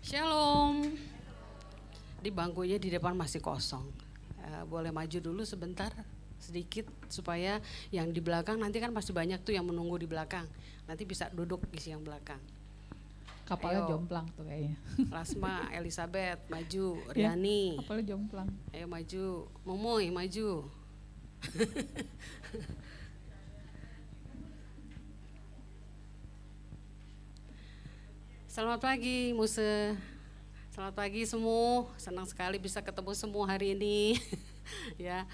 Shalom. Di bangkunya di depan masih kosong. Boleh maju dulu sebentar, sedikit supaya yang di belakang nanti kan masih banyak tuh yang menunggu di belakang. Nanti bisa duduk di yang belakang. Kapalnya Ayo. jomplang tuh kayaknya. Lasma, Elizabeth, maju. Riani. Ya, kapalnya jomplang. Ayo maju. Momoy, maju. Selamat pagi Muse. Selamat pagi semua. Senang sekali bisa ketemu semua hari ini. Ya,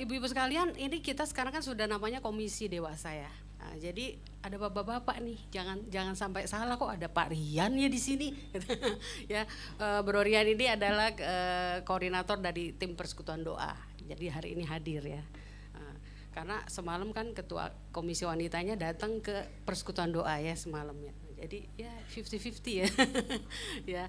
ibu-ibu sekalian, ini kita sekarang kan sudah namanya Komisi Dewasa ya. Nah, jadi ada bapak-bapak nih, jangan sampai salah kok ada Pak Rian ya di sini. Ya, Bro Rian ini adalah koordinator dari tim persekutuan doa. Jadi hari ini hadir ya. Karena semalam kan ketua komisi wanitanya datang ke persekutuan doa ya semalam ya. Jadi ya 50-50 ya. Ya,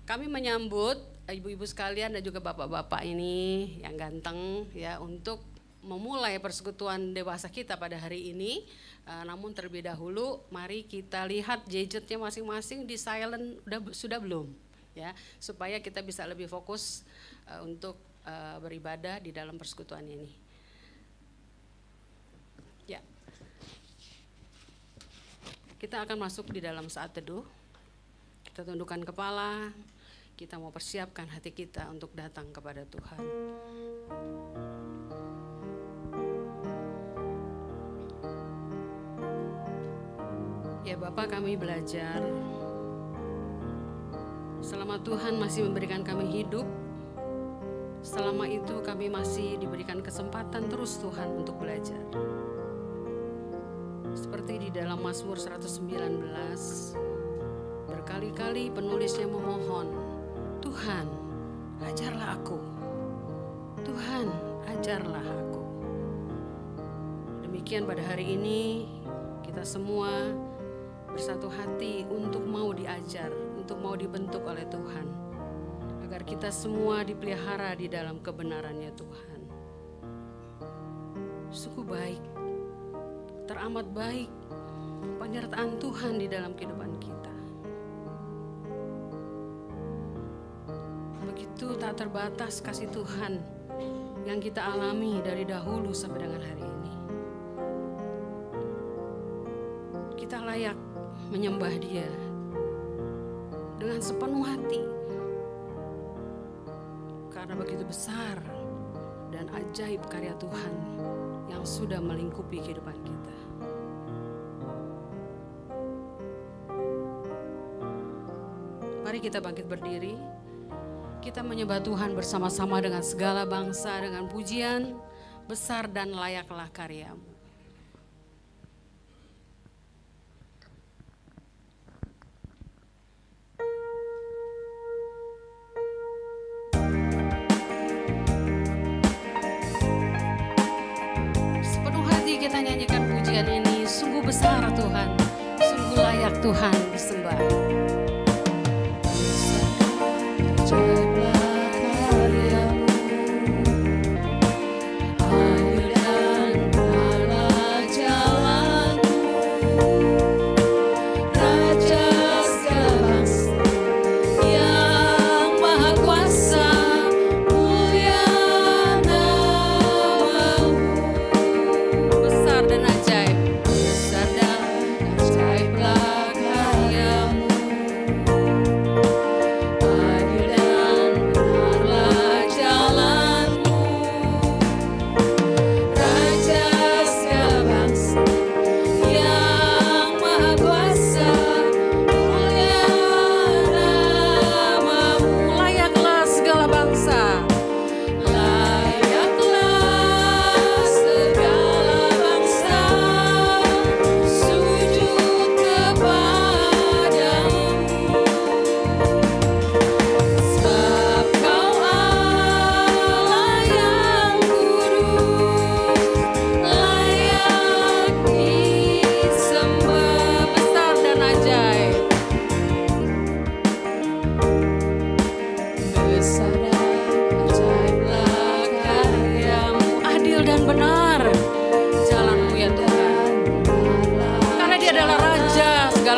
kami menyambut ibu-ibu sekalian dan juga bapak-bapak ini yang ganteng ya untuk memulai persekutuan dewasa kita pada hari ini. Namun terlebih dahulu mari kita lihat gadgetnya masing-masing di silent sudah belum ya, supaya kita bisa lebih fokus untuk beribadah di dalam persekutuan ini. Ya, kita akan masuk di dalam saat teduh. Kita tundukkan kepala, kita mau persiapkan hati kita untuk datang kepada Tuhan. Ya Bapak, kami belajar selama Tuhan masih memberikan kami hidup, selama itu kami masih diberikan kesempatan terus Tuhan untuk belajar. Seperti di dalam Mazmur 119, berkali-kali penulisnya memohon, Tuhan, ajarlah aku. Tuhan, ajarlah aku. Demikian pada hari ini, kita semua bersatu hati untuk mau diajar, untuk mau dibentuk oleh Tuhan. Agar kita semua dipelihara di dalam kebenarannya Tuhan. Sungguh baik, teramat baik penyertaan Tuhan di dalam kehidupan kita. Begitu tak terbatas kasih Tuhan yang kita alami dari dahulu sampai dengan hari ini. Kita layak menyembah Dia dengan sepenuh hati karena begitu besar dan ajaib karya Tuhan yang sudah melingkupi kehidupan kita. Mari kita bangkit berdiri. Kita menyembah Tuhan bersama-sama dengan segala bangsa dengan pujian, besar dan layaklah karya-Mu. Sepenuh hati kita nyanyikan pujian ini, sungguh besar Tuhan, sungguh layak Tuhan disembah.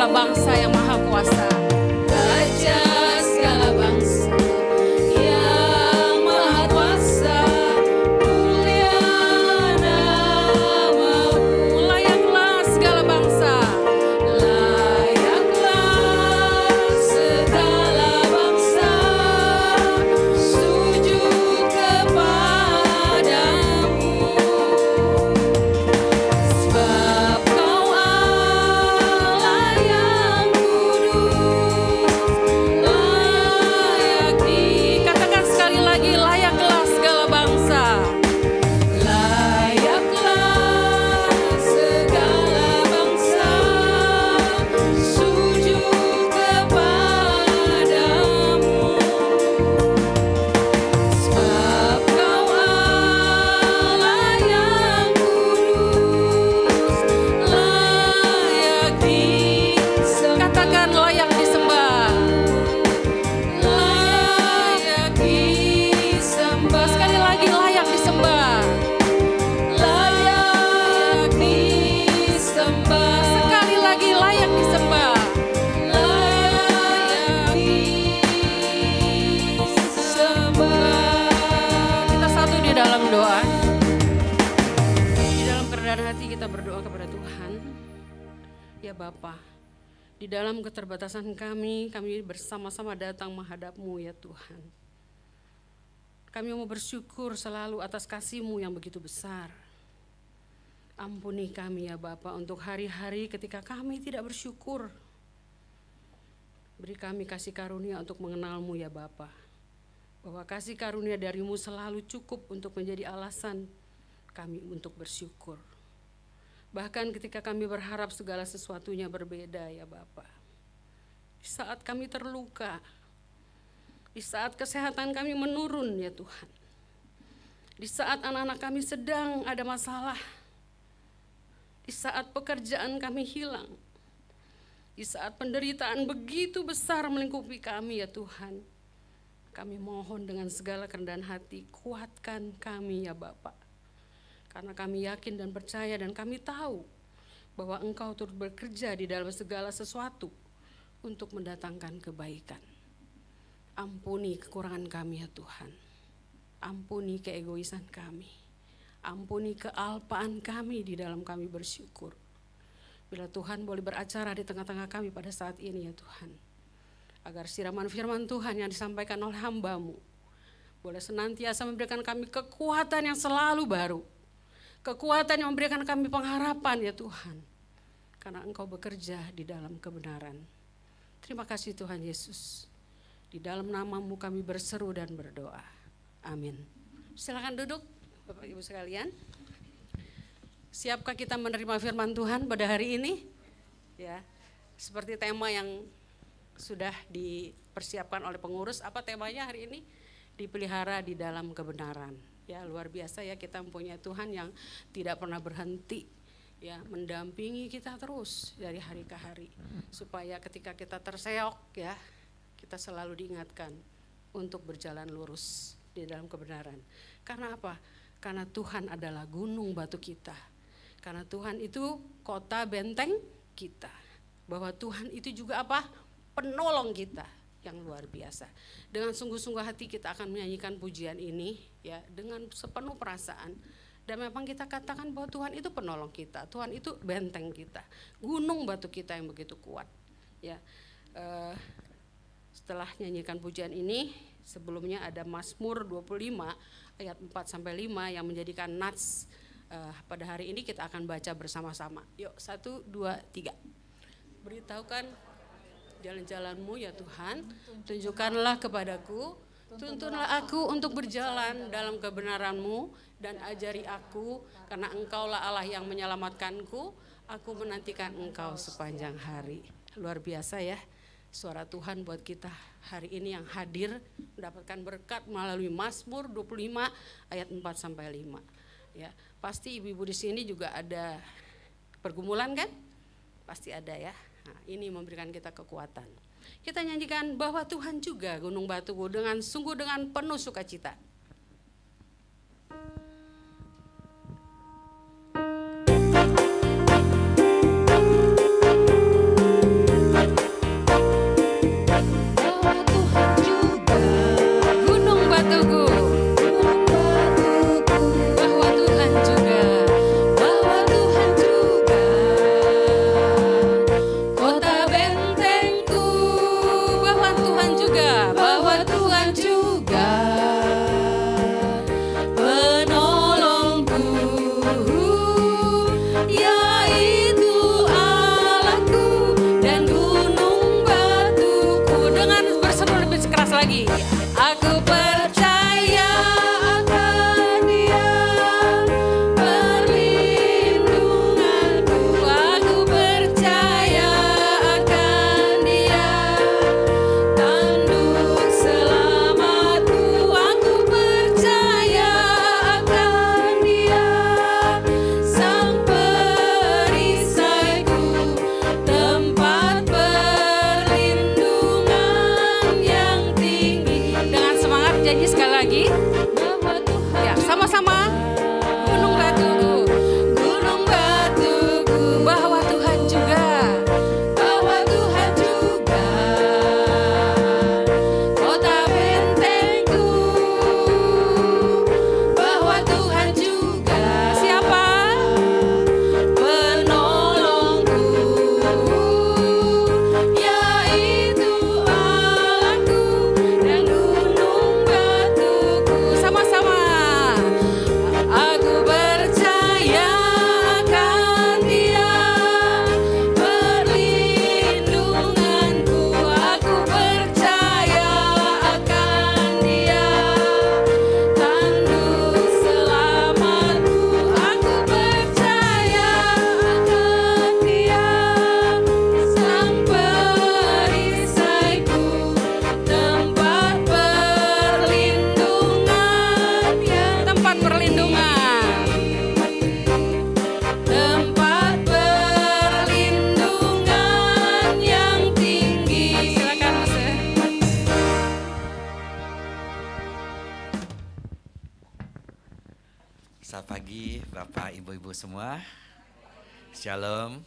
Bangsa yang maha kuasa. Raja segala bangsa yang maha kuasa, mulia namamu. Layaklah segala bangsa, layaklah segala bangsa sujud kepadamu. Sebab Kau Allah yang kudus, layak dikatakan sekali lagi, layaklah segala bangsa, layaklah segala bangsa sujud kepadamu. Sebab Kau Allah yang kudus, layak disembah. Katakan layak disembah. Layak disembah. Sekali lagi layak disembah. Layak disembah. Sekali lagi layak disembah. Layak disembah. Kita satu di dalam doa. Di dalam kerendahan hati kita berdoa kepada Tuhan. Ya Bapa, di dalam keterbatasan kami bersama-sama datang menghadap-Mu ya Tuhan. Kami mau bersyukur selalu atas kasih-Mu yang begitu besar. Ampuni kami ya Bapa untuk hari-hari ketika kami tidak bersyukur. Beri kami kasih karunia untuk mengenal-Mu ya Bapa. Bahwa kasih karunia dari-Mu selalu cukup untuk menjadi alasan kami untuk bersyukur. Bahkan ketika kami berharap segala sesuatunya berbeda ya Bapa. Di saat kami terluka, di saat kesehatan kami menurun ya Tuhan. Di saat anak-anak kami sedang ada masalah. Di saat pekerjaan kami hilang. Di saat penderitaan begitu besar melingkupi kami ya Tuhan. Kami mohon dengan segala kerendahan hati, kuatkan kami ya Bapa. Karena kami yakin dan percaya dan kami tahu bahwa Engkau turut bekerja di dalam segala sesuatu untuk mendatangkan kebaikan. Ampuni kekurangan kami ya Tuhan. Ampuni keegoisan kami. Ampuni kealpaan kami di dalam kami bersyukur. Bila Tuhan boleh beracara di tengah-tengah kami pada saat ini ya Tuhan. Agar siraman firman Tuhan yang disampaikan oleh hamba-Mu boleh senantiasa memberikan kami kekuatan yang selalu baru. Kekuatan yang memberikan kami pengharapan ya Tuhan. Karena Engkau bekerja di dalam kebenaran. Terima kasih Tuhan Yesus. Di dalam nama-Mu kami berseru dan berdoa. Amin. Silakan duduk Bapak Ibu sekalian. Siapkah kita menerima firman Tuhan pada hari ini? Ya, seperti tema yang sudah dipersiapkan oleh pengurus. Apa temanya hari ini? Dipelihara di dalam kebenaran. Ya, luar biasa ya, kita mempunyai Tuhan yang tidak pernah berhenti ya, mendampingi kita terus dari hari ke hari, supaya ketika kita terseok ya, kita selalu diingatkan untuk berjalan lurus di dalam kebenaran. Karena apa? Karena Tuhan adalah gunung batu kita. Karena Tuhan itu kota benteng kita. Bahwa Tuhan itu juga apa? Penolong kita yang luar biasa. Dengan sungguh-sungguh hati kita akan menyanyikan pujian ini ya, dengan sepenuh perasaan. Dan memang kita katakan bahwa Tuhan itu penolong kita, Tuhan itu benteng kita, gunung batu kita yang begitu kuat. Ya, setelah nyanyikan pujian ini, sebelumnya ada Mazmur 25 ayat 4-5 yang menjadikan nats pada hari ini kita akan baca bersama-sama. Yuk, 1, 2, 3. Beritahukan jalan-jalan-Mu ya Tuhan, tunjukkanlah kepadaku, tuntunlah aku untuk berjalan dalam kebenaran-Mu dan ajari aku, karena Engkaulah Allah yang menyelamatkanku, aku menantikan Engkau sepanjang hari. Luar biasa ya, suara Tuhan buat kita hari ini yang hadir mendapatkan berkat melalui Mazmur 25 ayat 4-5. Ya, pasti ibu-ibu di sini juga ada pergumulan kan? Pasti ada ya. Nah, ini memberikan kita kekuatan. Kita nyanyikan bahwa Tuhan juga gunung batuku dengan sungguh dengan penuh sukacita. ibu-ibu semua. Shalom.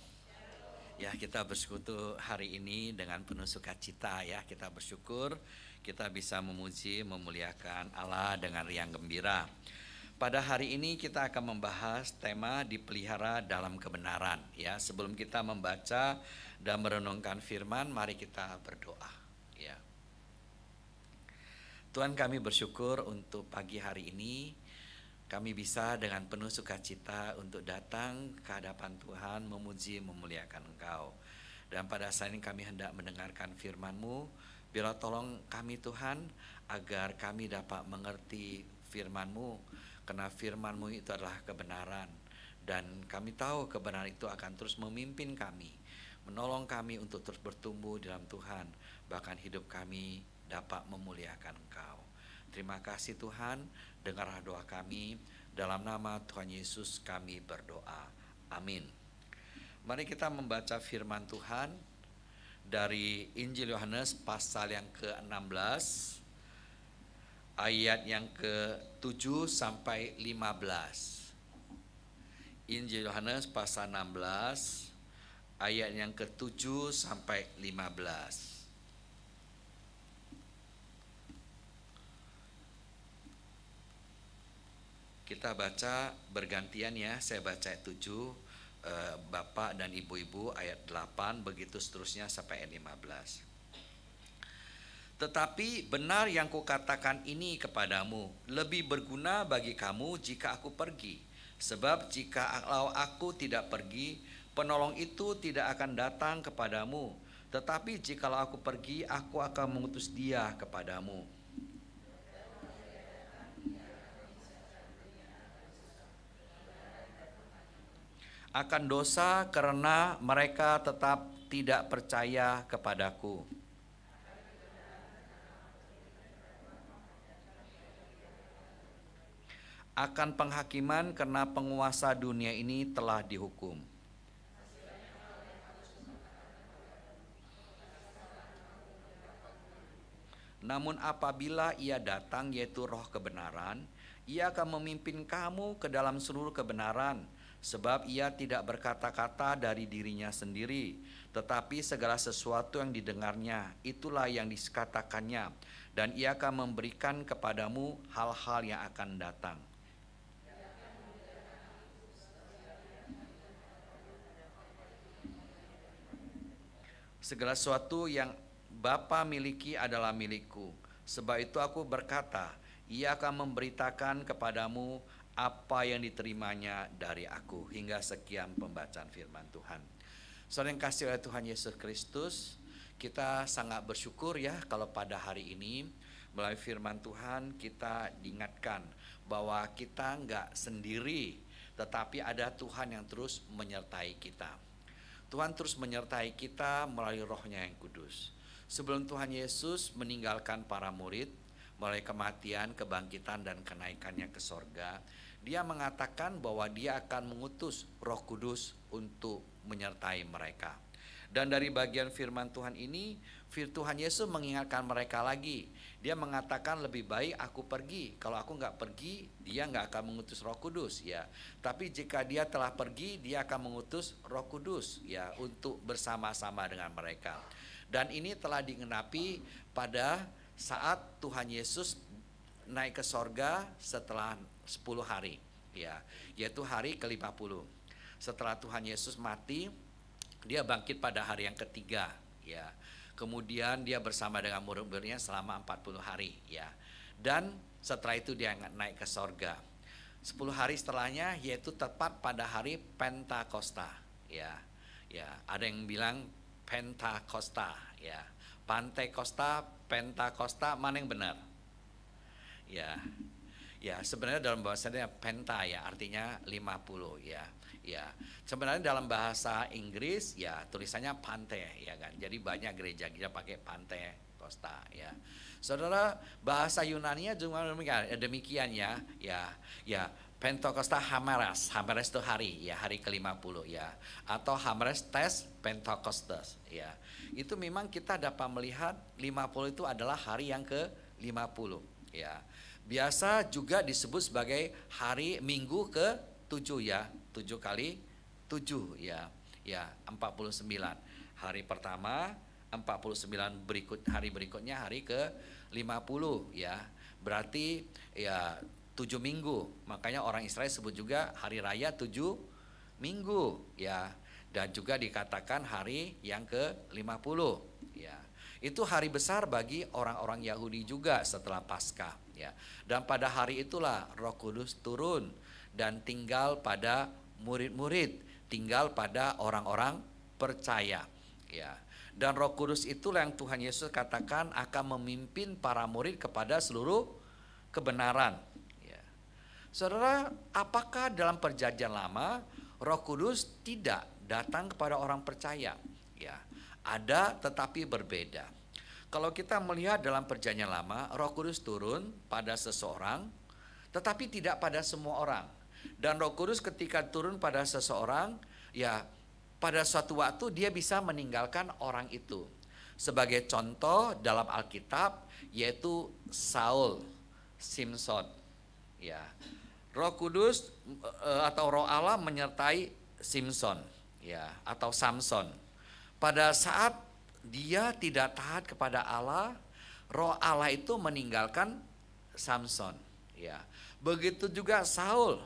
Ya, kita bersekutu hari ini dengan penuh sukacita ya. Kita bersyukur kita bisa memuji, memuliakan Allah dengan riang gembira. Pada hari ini kita akan membahas tema dipelihara dalam kebenaran ya. Sebelum kita membaca dan merenungkan firman, mari kita berdoa ya. Tuhan, kami bersyukur untuk pagi hari ini kami bisa dengan penuh sukacita untuk datang ke hadapan Tuhan, memuji, memuliakan Engkau. Dan pada saat ini kami hendak mendengarkan firman-Mu. Biarlah tolong kami Tuhan, agar kami dapat mengerti firman-Mu. Karena firman-Mu itu adalah kebenaran. Dan kami tahu kebenaran itu akan terus memimpin kami, menolong kami untuk terus bertumbuh dalam Tuhan. Bahkan hidup kami dapat memuliakan Engkau. Terima kasih Tuhan, dengarlah doa kami, dalam nama Tuhan Yesus kami berdoa, amin. Mari kita membaca firman Tuhan dari Injil Yohanes pasal yang ke-16, ayat yang ke-7 sampai 15. Injil Yohanes pasal 16, ayat yang ke-7 sampai 15. Kita baca bergantian ya, saya baca ayat 7, Bapak dan Ibu-ibu ayat 8, begitu seterusnya sampai ayat 15. Tetapi benar yang kukatakan ini kepadamu, lebih berguna bagi kamu jika aku pergi. Sebab jika aku tidak pergi, penolong itu tidak akan datang kepadamu. Tetapi jikalau aku pergi, aku akan mengutus dia kepadamu. Akan dosa karena mereka tetap tidak percaya kepadaku. Akan penghakiman karena penguasa dunia ini telah dihukum. Namun apabila ia datang, yaitu Roh kebenaran, ia akan memimpin kamu ke dalam seluruh kebenaran. Sebab ia tidak berkata-kata dari dirinya sendiri, tetapi segala sesuatu yang didengarnya, itulah yang dikatakannya, dan ia akan memberikan kepadamu hal-hal yang akan datang. Segala sesuatu yang Bapa miliki adalah milikku. Sebab itu aku berkata, ia akan memberitakan kepadamu apa yang diterimanya dari aku. Hingga sekian pembacaan firman Tuhan. Saudara yang kasih oleh Tuhan Yesus Kristus, kita sangat bersyukur ya kalau pada hari ini melalui firman Tuhan kita diingatkan bahwa kita enggak sendiri, tetapi ada Tuhan yang terus menyertai kita. Tuhan terus menyertai kita melalui Roh-Nya yang kudus. Sebelum Tuhan Yesus meninggalkan para murid melalui kematian, kebangkitan dan kenaikannya ke sorga, dia mengatakan bahwa dia akan mengutus Roh Kudus untuk menyertai mereka. Dan dari bagian firman Tuhan ini, Tuhan Yesus mengingatkan mereka lagi. Dia mengatakan lebih baik aku pergi. Kalau aku nggak pergi, dia nggak akan mengutus Roh Kudus ya. Tapi jika dia telah pergi, dia akan mengutus Roh Kudus ya untuk bersama-sama dengan mereka. Dan ini telah digenapi pada saat Tuhan Yesus naik ke sorga setelah 10 hari ya, yaitu hari ke-50. Setelah Tuhan Yesus mati, dia bangkit pada hari yang ketiga ya. Kemudian dia bersama dengan murid-muridnya selama 40 hari ya. Dan setelah itu dia naik ke sorga. 10 hari setelahnya yaitu tepat pada hari Pentakosta ya. Ya, ada yang bilang Pentakosta ya. Pantekosta, Pentakosta, mana yang benar? Ya. Ya, sebenarnya dalam bahasanya penta ya, artinya 50 ya. Ya. Sebenarnya dalam bahasa Inggris ya tulisannya pante ya kan. Jadi banyak gereja-gereja pakai Pantekosta ya. Saudara, bahasa Yunani juga demikian ya. Ya. Pentakosta Hamaras. Hamaras itu hari ya, hari ke-50 ya. Atau Hamaras tes Pentakostas ya. Itu memang kita dapat melihat 50 itu adalah hari yang ke-50 ya. Biasa juga disebut sebagai hari Minggu ke-7 ya. 7 kali 7 ya. Ya, 49. Hari pertama 49, hari berikutnya hari ke-50 ya. Berarti ya 7 minggu. Makanya orang Israel sebut juga hari raya 7 minggu ya. Dan juga dikatakan hari yang ke-50 ya. Itu hari besar bagi orang-orang Yahudi juga setelah Paskah ya. Dan pada hari itulah Roh Kudus turun dan tinggal pada murid-murid, tinggal pada orang-orang percaya ya. Dan Roh Kudus itulah yang Tuhan Yesus katakan akan memimpin para murid kepada seluruh kebenaran ya. Saudara, apakah dalam perjanjian lama Roh Kudus tidak datang kepada orang percaya ya? Ada tetapi berbeda. Kalau kita melihat dalam perjanjian lama, Roh Kudus turun pada seseorang tetapi tidak pada semua orang. Dan Roh Kudus ketika turun pada seseorang ya, pada suatu waktu dia bisa meninggalkan orang itu. Sebagai contoh dalam Alkitab yaitu Saul, Simson ya. Roh Kudus atau Roh Allah menyertai Simson ya, atau Samson. Pada saat dia tidak taat kepada Allah, Roh Allah itu meninggalkan Samson ya. Begitu juga Saul,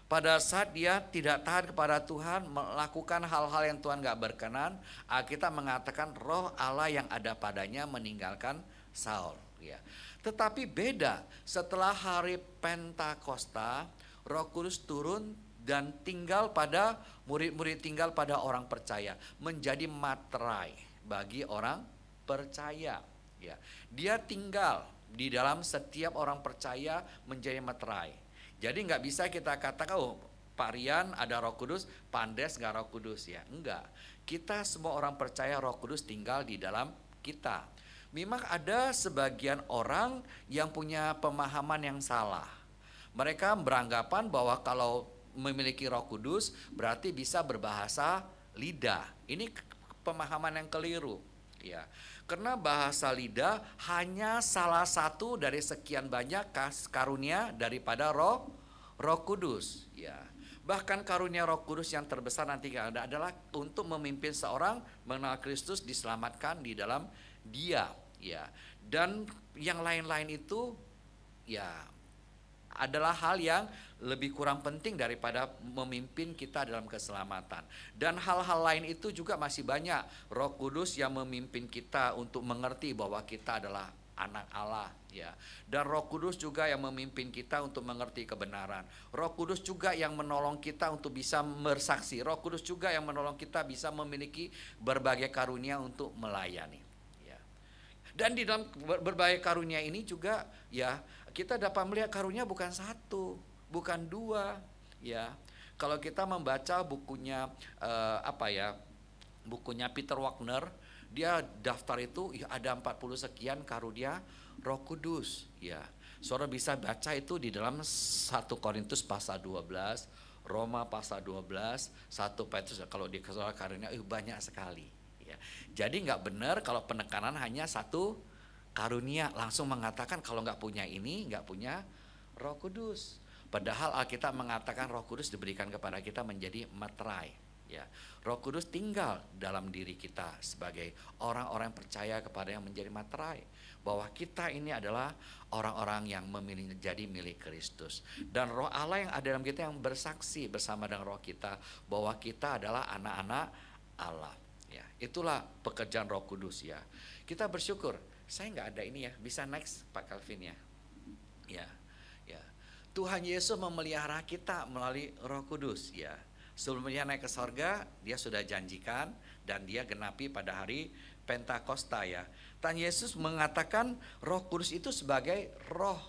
pada saat dia tidak taat kepada Tuhan, melakukan hal-hal yang Tuhan gak berkenan, Alkitab mengatakan Roh Allah yang ada padanya meninggalkan Saul ya. Tetapi beda, setelah hari Pentakosta, Roh Kudus turun dan tinggal pada murid-murid, tinggal pada orang percaya, menjadi materai bagi orang percaya ya. Dia tinggal di dalam setiap orang percaya menjadi materai. Jadi nggak bisa kita katakan, oh Pak Rian ada Roh Kudus, Pak Andes nggak Roh Kudus ya. Enggak, kita semua orang percaya Roh Kudus tinggal di dalam kita. Memang ada sebagian orang yang punya pemahaman yang salah. Mereka beranggapan bahwa kalau memiliki Roh Kudus berarti bisa berbahasa lidah. Ini pemahaman yang keliru ya. Karena bahasa lidah hanya salah satu dari sekian banyak karunia daripada Roh Kudus ya. Bahkan karunia Roh Kudus yang terbesar nanti adalah untuk memimpin seorang mengenal Kristus, diselamatkan di dalam Dia ya. Dan yang lain-lain itu ya adalah hal yang lebih kurang penting daripada memimpin kita dalam keselamatan. Dan hal-hal lain itu juga masih banyak. Roh Kudus yang memimpin kita untuk mengerti bahwa kita adalah anak Allah ya. Dan Roh Kudus juga yang memimpin kita untuk mengerti kebenaran. Roh Kudus juga yang menolong kita untuk bisa bersaksi. Roh Kudus juga yang menolong kita bisa memiliki berbagai karunia untuk melayani ya. Dan di dalam berbagai karunia ini juga ya, kita dapat melihat karunia bukan satu, bukan dua ya. Kalau kita membaca bukunya bukunya Peter Wagner, dia daftar itu ya, ada 40 sekian karunia Roh Kudus ya. Saudara bisa baca itu di dalam 1 Korintus pasal 12, Roma pasal 12, 1 Petrus. Kalau di karunia banyak sekali ya. Jadi nggak benar kalau penekanan hanya satu karunia, langsung mengatakan kalau nggak punya ini nggak punya Roh Kudus. Padahal Alkitab mengatakan Roh Kudus diberikan kepada kita menjadi materai ya. Roh Kudus tinggal dalam diri kita sebagai orang-orang percaya kepada yang menjadi materai, bahwa kita ini adalah orang-orang yang menjadi milik Kristus. Dan Roh Allah yang ada dalam kita yang bersaksi bersama dengan roh kita bahwa kita adalah anak-anak Allah ya. Itulah pekerjaan Roh Kudus ya. Kita bersyukur. Saya nggak ada ini ya, bisa next Pak Calvin ya. Ya, ya. Tuhan Yesus memelihara kita melalui Roh Kudus ya. Sebelum dia naik ke sorga, dia sudah janjikan dan dia genapi pada hari Pentakosta ya. Tuhan Yesus mengatakan Roh Kudus itu sebagai roh,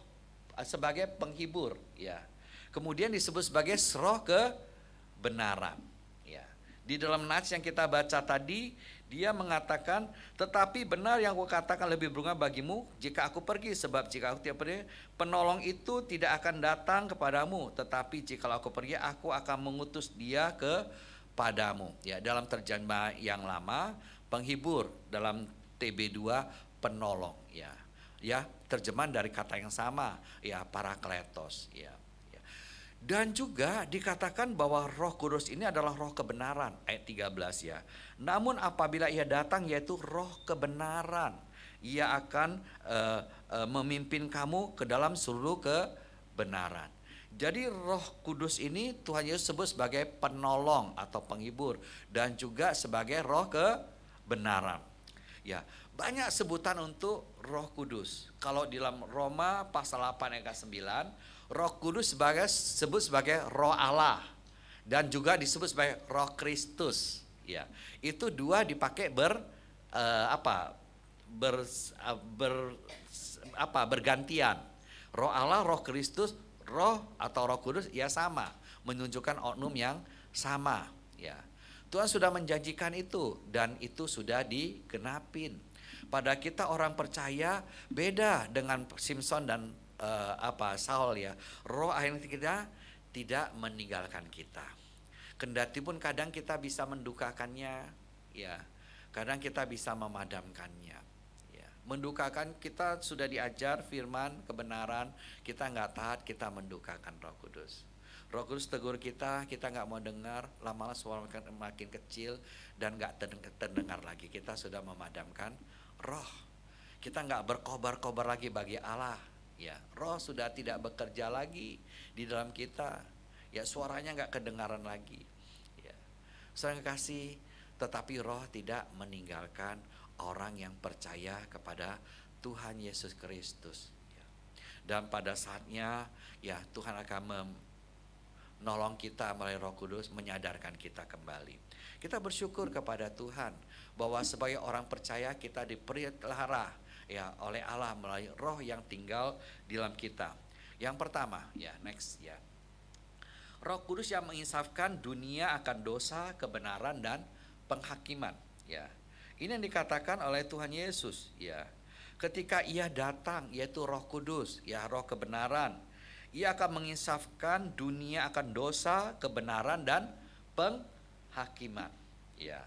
sebagai penghibur ya. Kemudian disebut sebagai roh kebenaran ya. Di dalam nats yang kita baca tadi, dia mengatakan, tetapi benar yang aku katakan lebih berguna bagimu jika aku pergi. Sebab jika aku tidak pergi, penolong itu tidak akan datang kepadamu. Tetapi jika aku pergi, aku akan mengutus dia kepadamu. Ya, dalam terjemahan yang lama, penghibur. Dalam TB2, penolong. Ya, terjemahan dari kata yang sama. Ya, parakletos. Ya. Dan juga dikatakan bahwa Roh Kudus ini adalah roh kebenaran, ayat 13 ya. Namun apabila ia datang, yaitu roh kebenaran, ia akan memimpin kamu ke dalam seluruh kebenaran. Jadi Roh Kudus ini Tuhan Yesus sebut sebagai penolong atau penghibur dan juga sebagai roh kebenaran. Ya, banyak sebutan untuk Roh Kudus. Kalau di dalam Roma pasal 8 ayat 9, Roh Kudus disebut sebagai Roh Allah dan juga disebut sebagai Roh Kristus. Ya, itu dua dipakai bergantian. Roh Allah, Roh Kristus, Roh atau Roh Kudus ya sama, menunjukkan oknum yang sama. Ya, Tuhan sudah menjanjikan itu dan itu sudah digenapin. Pada kita orang percaya beda dengan Simpson dan Saul ya. Roh akhirnya kita tidak meninggalkan kita. Kendati pun kadang kita bisa mendukakannya, ya. Kadang kita bisa memadamkannya. Ya. Mendukakan kita sudah diajar firman kebenaran, kita nggak taat, kita mendukakan Roh Kudus. Roh Kudus tegur kita nggak mau dengar, lama-lama suara makin kecil dan nggak terdengar lagi. Kita sudah memadamkan Roh. Kita nggak berkobar-kobar lagi bagi Allah. Ya, Roh sudah tidak bekerja lagi di dalam kita. Ya, suaranya nggak kedengaran lagi. Ya, saudara kasih, tetapi Roh tidak meninggalkan orang yang percaya kepada Tuhan Yesus Kristus. Ya. Dan pada saatnya, ya Tuhan akan menolong kita melalui Roh Kudus, menyadarkan kita kembali. Kita bersyukur kepada Tuhan bahwa sebagai orang percaya kita dipelihara ya oleh Allah melalui Roh yang tinggal di dalam kita. Yang pertama, ya next ya. Roh Kudus yang menginsafkan dunia akan dosa, kebenaran dan penghakiman, ya. Ini yang dikatakan oleh Tuhan Yesus, ya. Ketika Ia datang, yaitu Roh Kudus, ya Roh kebenaran, Ia akan menginsafkan dunia akan dosa, kebenaran dan penghakiman, ya.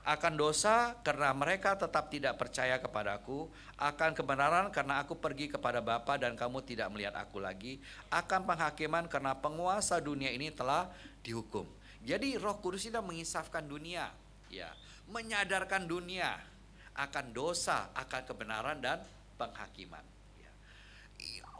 Akan dosa karena mereka tetap tidak percaya kepadaku, akan kebenaran karena aku pergi kepada Bapa dan kamu tidak melihat aku lagi, akan penghakiman karena penguasa dunia ini telah dihukum. Jadi Roh Kudus itu menginsafkan dunia, ya, menyadarkan dunia akan dosa, akan kebenaran dan penghakiman. Ya.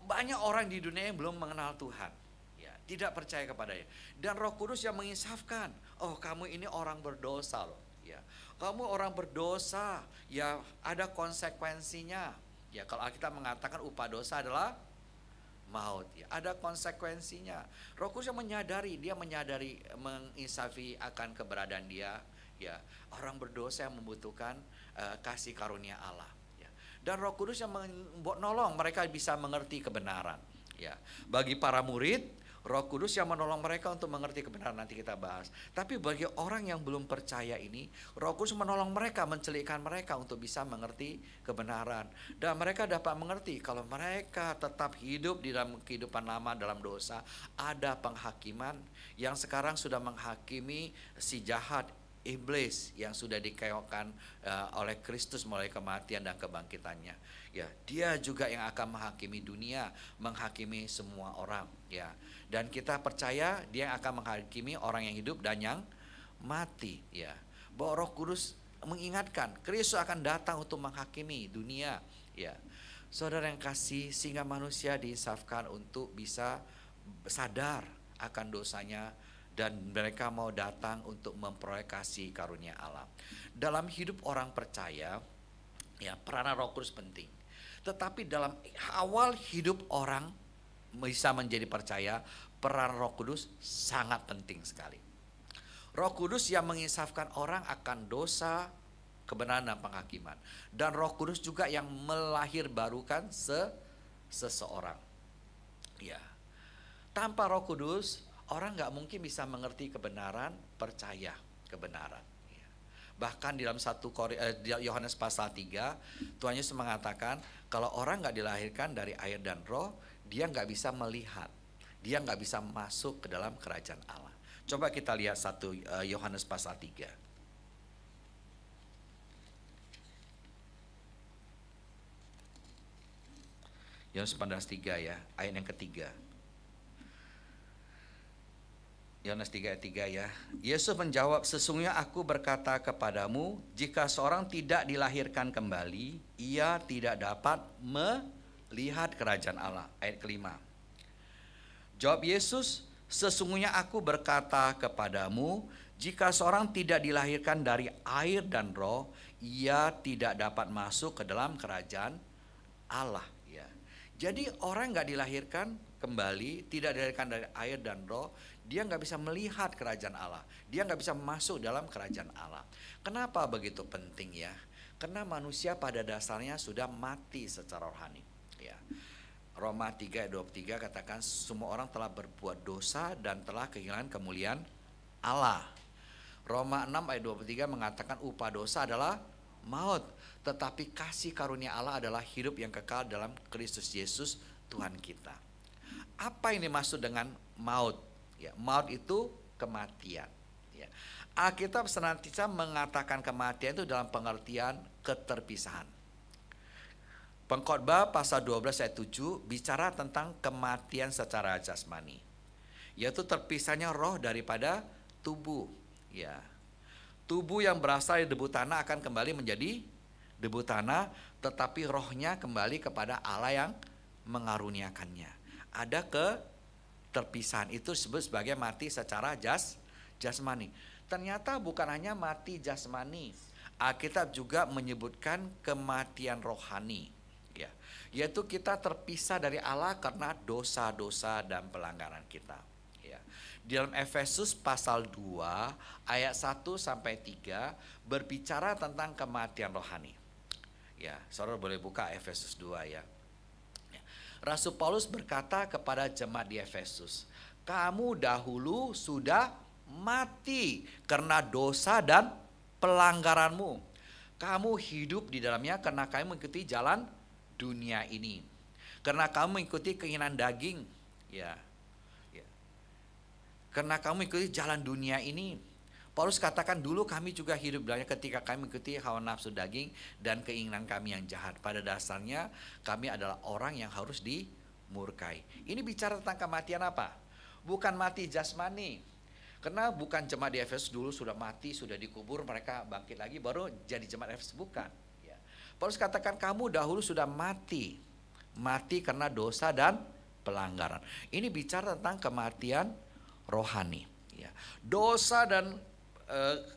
Banyak orang di dunia yang belum mengenal Tuhan, ya, tidak percaya kepadanya. Dan Roh Kudus yang menginsafkan, oh kamu ini orang berdosa loh. Ya, kamu orang berdosa, ya ada konsekuensinya. Ya, kalau kita mengatakan upah dosa adalah maut, ya ada konsekuensinya. Roh Kudus yang menyadari, dia menyadari, menginsafi akan keberadaan dia. Ya, orang berdosa yang membutuhkan kasih karunia Allah. Ya. Dan Roh Kudus yang menolong mereka bisa mengerti kebenaran. Ya, bagi para murid, Roh Kudus yang menolong mereka untuk mengerti kebenaran, nanti kita bahas. Tapi bagi orang yang belum percaya ini, Roh Kudus menolong mereka, mencelikkan mereka untuk bisa mengerti kebenaran. Dan mereka dapat mengerti kalau mereka tetap hidup di dalam kehidupan lama dalam dosa, ada penghakiman yang sekarang sudah menghakimi si jahat, iblis yang sudah dikeokkan oleh Kristus melalui kematian dan kebangkitannya. Ya, dia juga yang akan menghakimi dunia, menghakimi semua orang, ya. Dan kita percaya dia yang akan menghakimi orang yang hidup dan yang mati, ya. Bahwa Roh Kudus mengingatkan Kristus akan datang untuk menghakimi dunia, ya. Saudara yang kasih, sehingga manusia diinsafkan untuk bisa sadar akan dosanya dan mereka mau datang untuk memperoleh kasih karunia Allah. Dalam hidup orang percaya, ya peranan Roh Kudus penting. Tetapi dalam awal hidup orang bisa menjadi percaya, peran Roh Kudus sangat penting sekali. Roh Kudus yang menginsafkan orang akan dosa, kebenaran dan penghakiman. Dan Roh Kudus juga yang melahirbarukan seseorang. Ya. Tanpa Roh Kudus, orang nggak mungkin bisa mengerti kebenaran, percaya kebenaran. Ya. Bahkan di dalam Yohanes pasal 3, Tuhan Yesus mengatakan kalau orang nggak dilahirkan dari air dan Roh, dia nggak bisa melihat, dia nggak bisa masuk ke dalam kerajaan Allah. Coba kita lihat Yohanes pasal 3. Yohanes pasal 3 ya, ayat yang ketiga. Yohanes 3 ayat 3 ya. Yesus menjawab, sesungguhnya aku berkata kepadamu, jika seorang tidak dilahirkan kembali, ia tidak dapat melihat kerajaan Allah. Ayat kelima. Jawab Yesus, sesungguhnya aku berkata kepadamu, jika seorang tidak dilahirkan dari air dan roh, ia tidak dapat masuk ke dalam kerajaan Allah. Ya. Jadi orang nggak dilahirkan kembali, tidak dilahirkan dari air dan roh, dia nggak bisa melihat kerajaan Allah. Dia nggak bisa masuk dalam kerajaan Allah. Kenapa begitu penting ya? Karena manusia pada dasarnya sudah mati secara rohani. Ya. Roma 3 ayat 23 katakan semua orang telah berbuat dosa dan telah kehilangan kemuliaan Allah. Roma 6 ayat 23 mengatakan upah dosa adalah maut, tetapi kasih karunia Allah adalah hidup yang kekal dalam Kristus Yesus Tuhan kita. Apa ini maksud dengan maut? Ya, maut itu kematian. Ya. Alkitab senantiasa mengatakan kematian itu dalam pengertian keterpisahan. Pengkhotbah pasal 12 ayat 7 bicara tentang kematian secara jasmani, yaitu terpisahnya roh daripada tubuh. Ya. Tubuh yang berasal dari debu tanah akan kembali menjadi debu tanah, tetapi rohnya kembali kepada Allah yang mengaruniakannya. Ada keterpisahan, itu disebut sebagai mati secara jasmani. Ternyata bukan hanya mati jasmani, Alkitab juga menyebutkan kematian rohani. Ya, yaitu kita terpisah dari Allah karena dosa-dosa dan pelanggaran kita. Ya. Di dalam Efesus pasal 2 ayat 1 sampai 3 berbicara tentang kematian rohani. Ya, saudara boleh buka Efesus 2 ya. Rasul Paulus berkata kepada jemaat di Efesus, kamu dahulu sudah mati karena dosa dan pelanggaranmu. Kamu hidup di dalamnya karena kamu mengikuti jalan dunia ini, karena kamu mengikuti keinginan daging, ya. Karena kamu mengikuti jalan dunia ini. Paulus katakan dulu kami juga hidup dalamnya ketika kami mengikuti hawa nafsu daging dan keinginan kami yang jahat. Pada dasarnya kami adalah orang yang harus dimurkai. Ini bicara tentang kematian apa? Bukan mati jasmani. Karena bukan jemaat di Efesus dulu sudah mati, sudah dikubur, mereka bangkit lagi baru jadi jemaat Efesus, bukan. Paulus katakan kamu dahulu sudah mati karena dosa dan pelanggaran. Ini bicara tentang kematian rohani. Ya. Dosa dan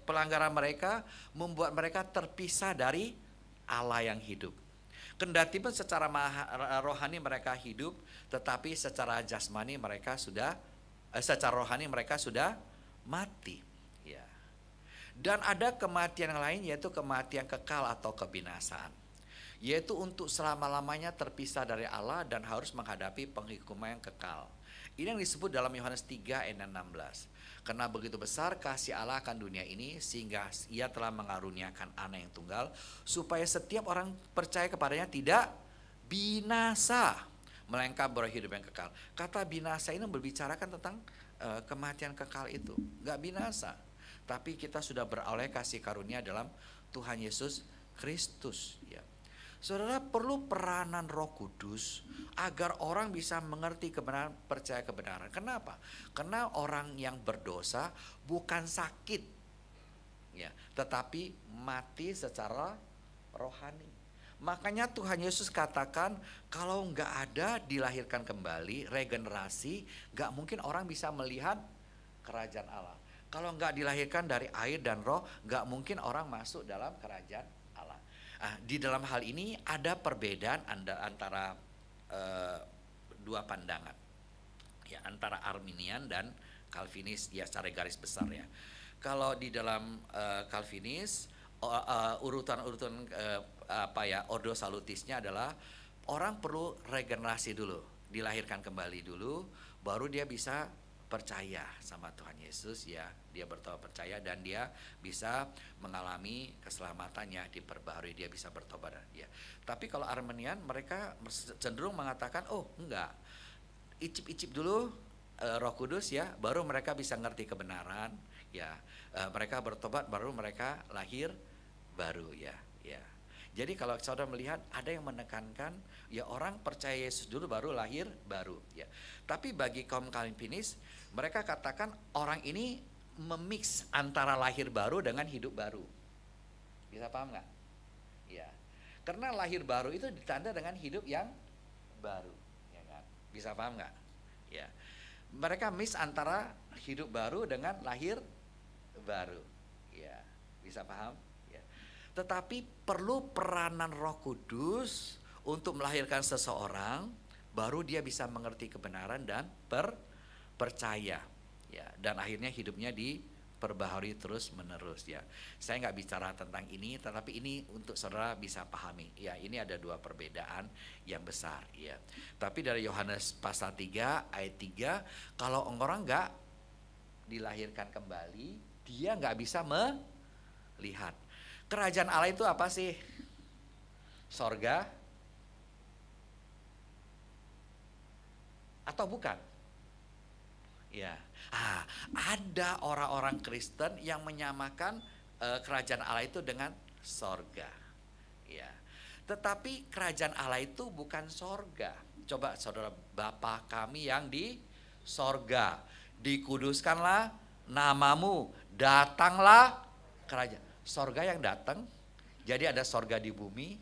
pelanggaran mereka membuat mereka terpisah dari Allah yang hidup. Kendati pun secara rohani mereka hidup, tetapi secara jasmani mereka sudah, secara rohani mereka sudah mati. Ya. Dan ada kematian yang lain, yaitu kematian kekal atau kebinasaan, yaitu untuk selama-lamanya terpisah dari Allah dan harus menghadapi penghukuman yang kekal. Ini yang disebut dalam Yohanes 3 ayat 16. Karena begitu besar kasih Allah akan dunia ini, sehingga ia telah mengaruniakan anak yang tunggal, supaya setiap orang percaya kepadanya tidak binasa, melainkan beroleh hidup yang kekal. Kata binasa ini berbicarakan tentang kematian kekal itu, gak binasa. Tapi kita sudah beroleh kasih karunia dalam Tuhan Yesus Kristus. Ya. Saudara, perlu peranan Roh Kudus agar orang bisa mengerti kebenaran, percaya kebenaran. Kenapa? Karena orang yang berdosa bukan sakit, ya, tetapi mati secara rohani. Makanya Tuhan Yesus katakan kalau nggak ada dilahirkan kembali, regenerasi, nggak mungkin orang bisa melihat kerajaan Allah. Kalau nggak dilahirkan dari air dan roh, nggak mungkin orang masuk dalam kerajaan Allah. Di dalam hal ini ada perbedaan antara dua pandangan, ya, antara Arminian dan Calvinis, ya, secara garis besar ya. Kalau di dalam Calvinis, urutan-urutan ordo salutisnya adalah orang perlu regenerasi dulu, dilahirkan kembali dulu, baru dia bisa percaya sama Tuhan Yesus, ya, dia bertobat percaya dan dia bisa mengalami keselamatannya, diperbaharui, dia bisa bertobat, ya. Tapi kalau Arminian mereka cenderung mengatakan enggak, icip-icip dulu Roh Kudus, ya, baru mereka bisa ngerti kebenaran, ya, mereka bertobat baru mereka lahir baru, ya. Jadi kalau saudara melihat ada yang menekankan ya orang percaya Yesus dulu baru lahir baru ya. Tapi bagi kaum Calvinis mereka katakan orang ini memix antara lahir baru dengan hidup baru. Bisa paham nggak? Ya. Karena lahir baru itu ditanda dengan hidup yang baru, ya kan? Bisa paham nggak? Ya. Mereka mix antara hidup baru dengan lahir baru. Ya, bisa paham? Ya. Tetapi perlu peranan Roh Kudus untuk melahirkan seseorang, baru dia bisa mengerti kebenaran dan percaya. Ya, dan akhirnya hidupnya diperbaharui terus menerus ya. Saya nggak bicara tentang ini, tetapi ini untuk saudara bisa pahami. Ya, ini ada dua perbedaan yang besar ya. Tapi dari Yohanes pasal 3 ayat 3, kalau orang nggak dilahirkan kembali, dia nggak bisa melihat. Kerajaan Allah itu apa sih? Sorga atau bukan? Ya, ada orang-orang Kristen yang menyamakan kerajaan Allah itu dengan sorga. Ya, tetapi kerajaan Allah itu bukan sorga. Coba saudara, Bapa kami yang di sorga, dikuduskanlah namamu, datanglah kerajaan. Sorga yang datang, jadi ada sorga di bumi.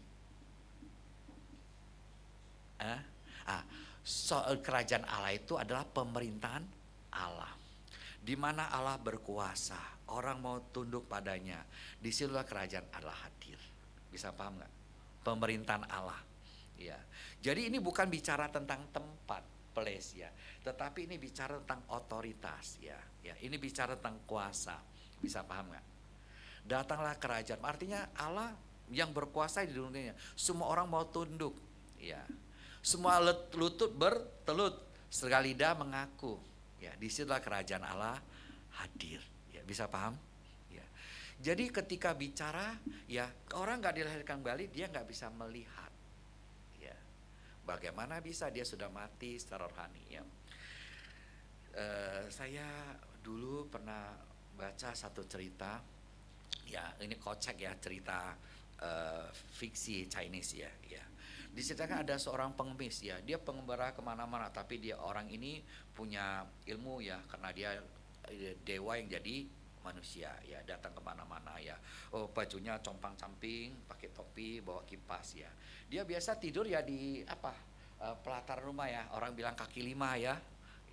Kerajaan Allah itu adalah pemerintahan Allah, di mana Allah berkuasa, orang mau tunduk padanya. Disitulah kerajaan Allah hadir. Bisa paham nggak? Pemerintahan Allah. Ya, jadi ini bukan bicara tentang tempat, place ya, tetapi ini bicara tentang otoritas ya. Ya, ini bicara tentang kuasa. Bisa paham nggak? Datanglah kerajaan, artinya Allah yang berkuasa di dunia. Semua orang mau tunduk, ya. Semua lutut bertelut, segala lidah mengaku. Ya, disitulah kerajaan Allah hadir. Ya, bisa paham? Ya. Jadi ketika bicara, ya orang nggak dilahirkan kembali, dia nggak bisa melihat. Ya, bagaimana bisa dia sudah mati secara rohani? Ya. Saya dulu pernah baca satu cerita. Ya, ini kocak ya, cerita fiksi Chinese ya. Ya. Diceritakan ada seorang pengemis ya, dia pengembara kemana-mana, tapi dia orang ini punya ilmu ya, karena dia dewa yang jadi manusia ya, datang kemana-mana ya. Oh, bajunya compang-camping, pakai topi, bawa kipas ya. Dia biasa tidur ya di pelataran rumah ya, orang bilang kaki lima ya.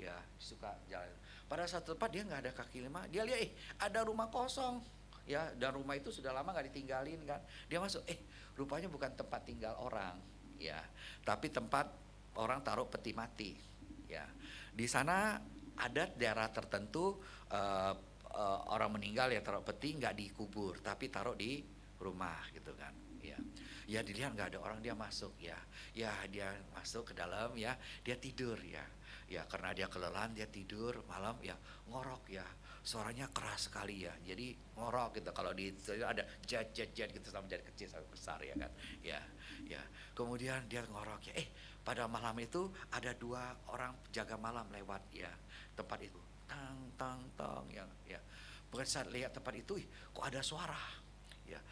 Ya, suka jalan. Pada satu tempat dia nggak ada kaki lima, dia lihat ada rumah kosong. Ya, dan rumah itu sudah lama nggak ditinggalin kan. Dia masuk, rupanya bukan tempat tinggal orang, ya, tapi tempat orang taruh peti mati, ya. Di sana ada daerah tertentu orang meninggal ya taruh peti nggak dikubur, tapi taruh di rumah gitu kan, ya. Ya dilihat nggak ada orang, dia masuk ya, ya dia masuk ke dalam ya, dia tidur ya, ya karena dia kelelahan dia tidur malam ya, ngorok ya. Suaranya keras sekali ya, jadi ngorok gitu. Kalau di ada jet gitu sama dari kecil sampai besar ya kan, ya, ya. Kemudian dia ngorok ya, pada malam itu ada dua orang jaga malam lewat ya tempat itu, tang ya. Bukan saat lihat tempat itu, kok ada suara, ya.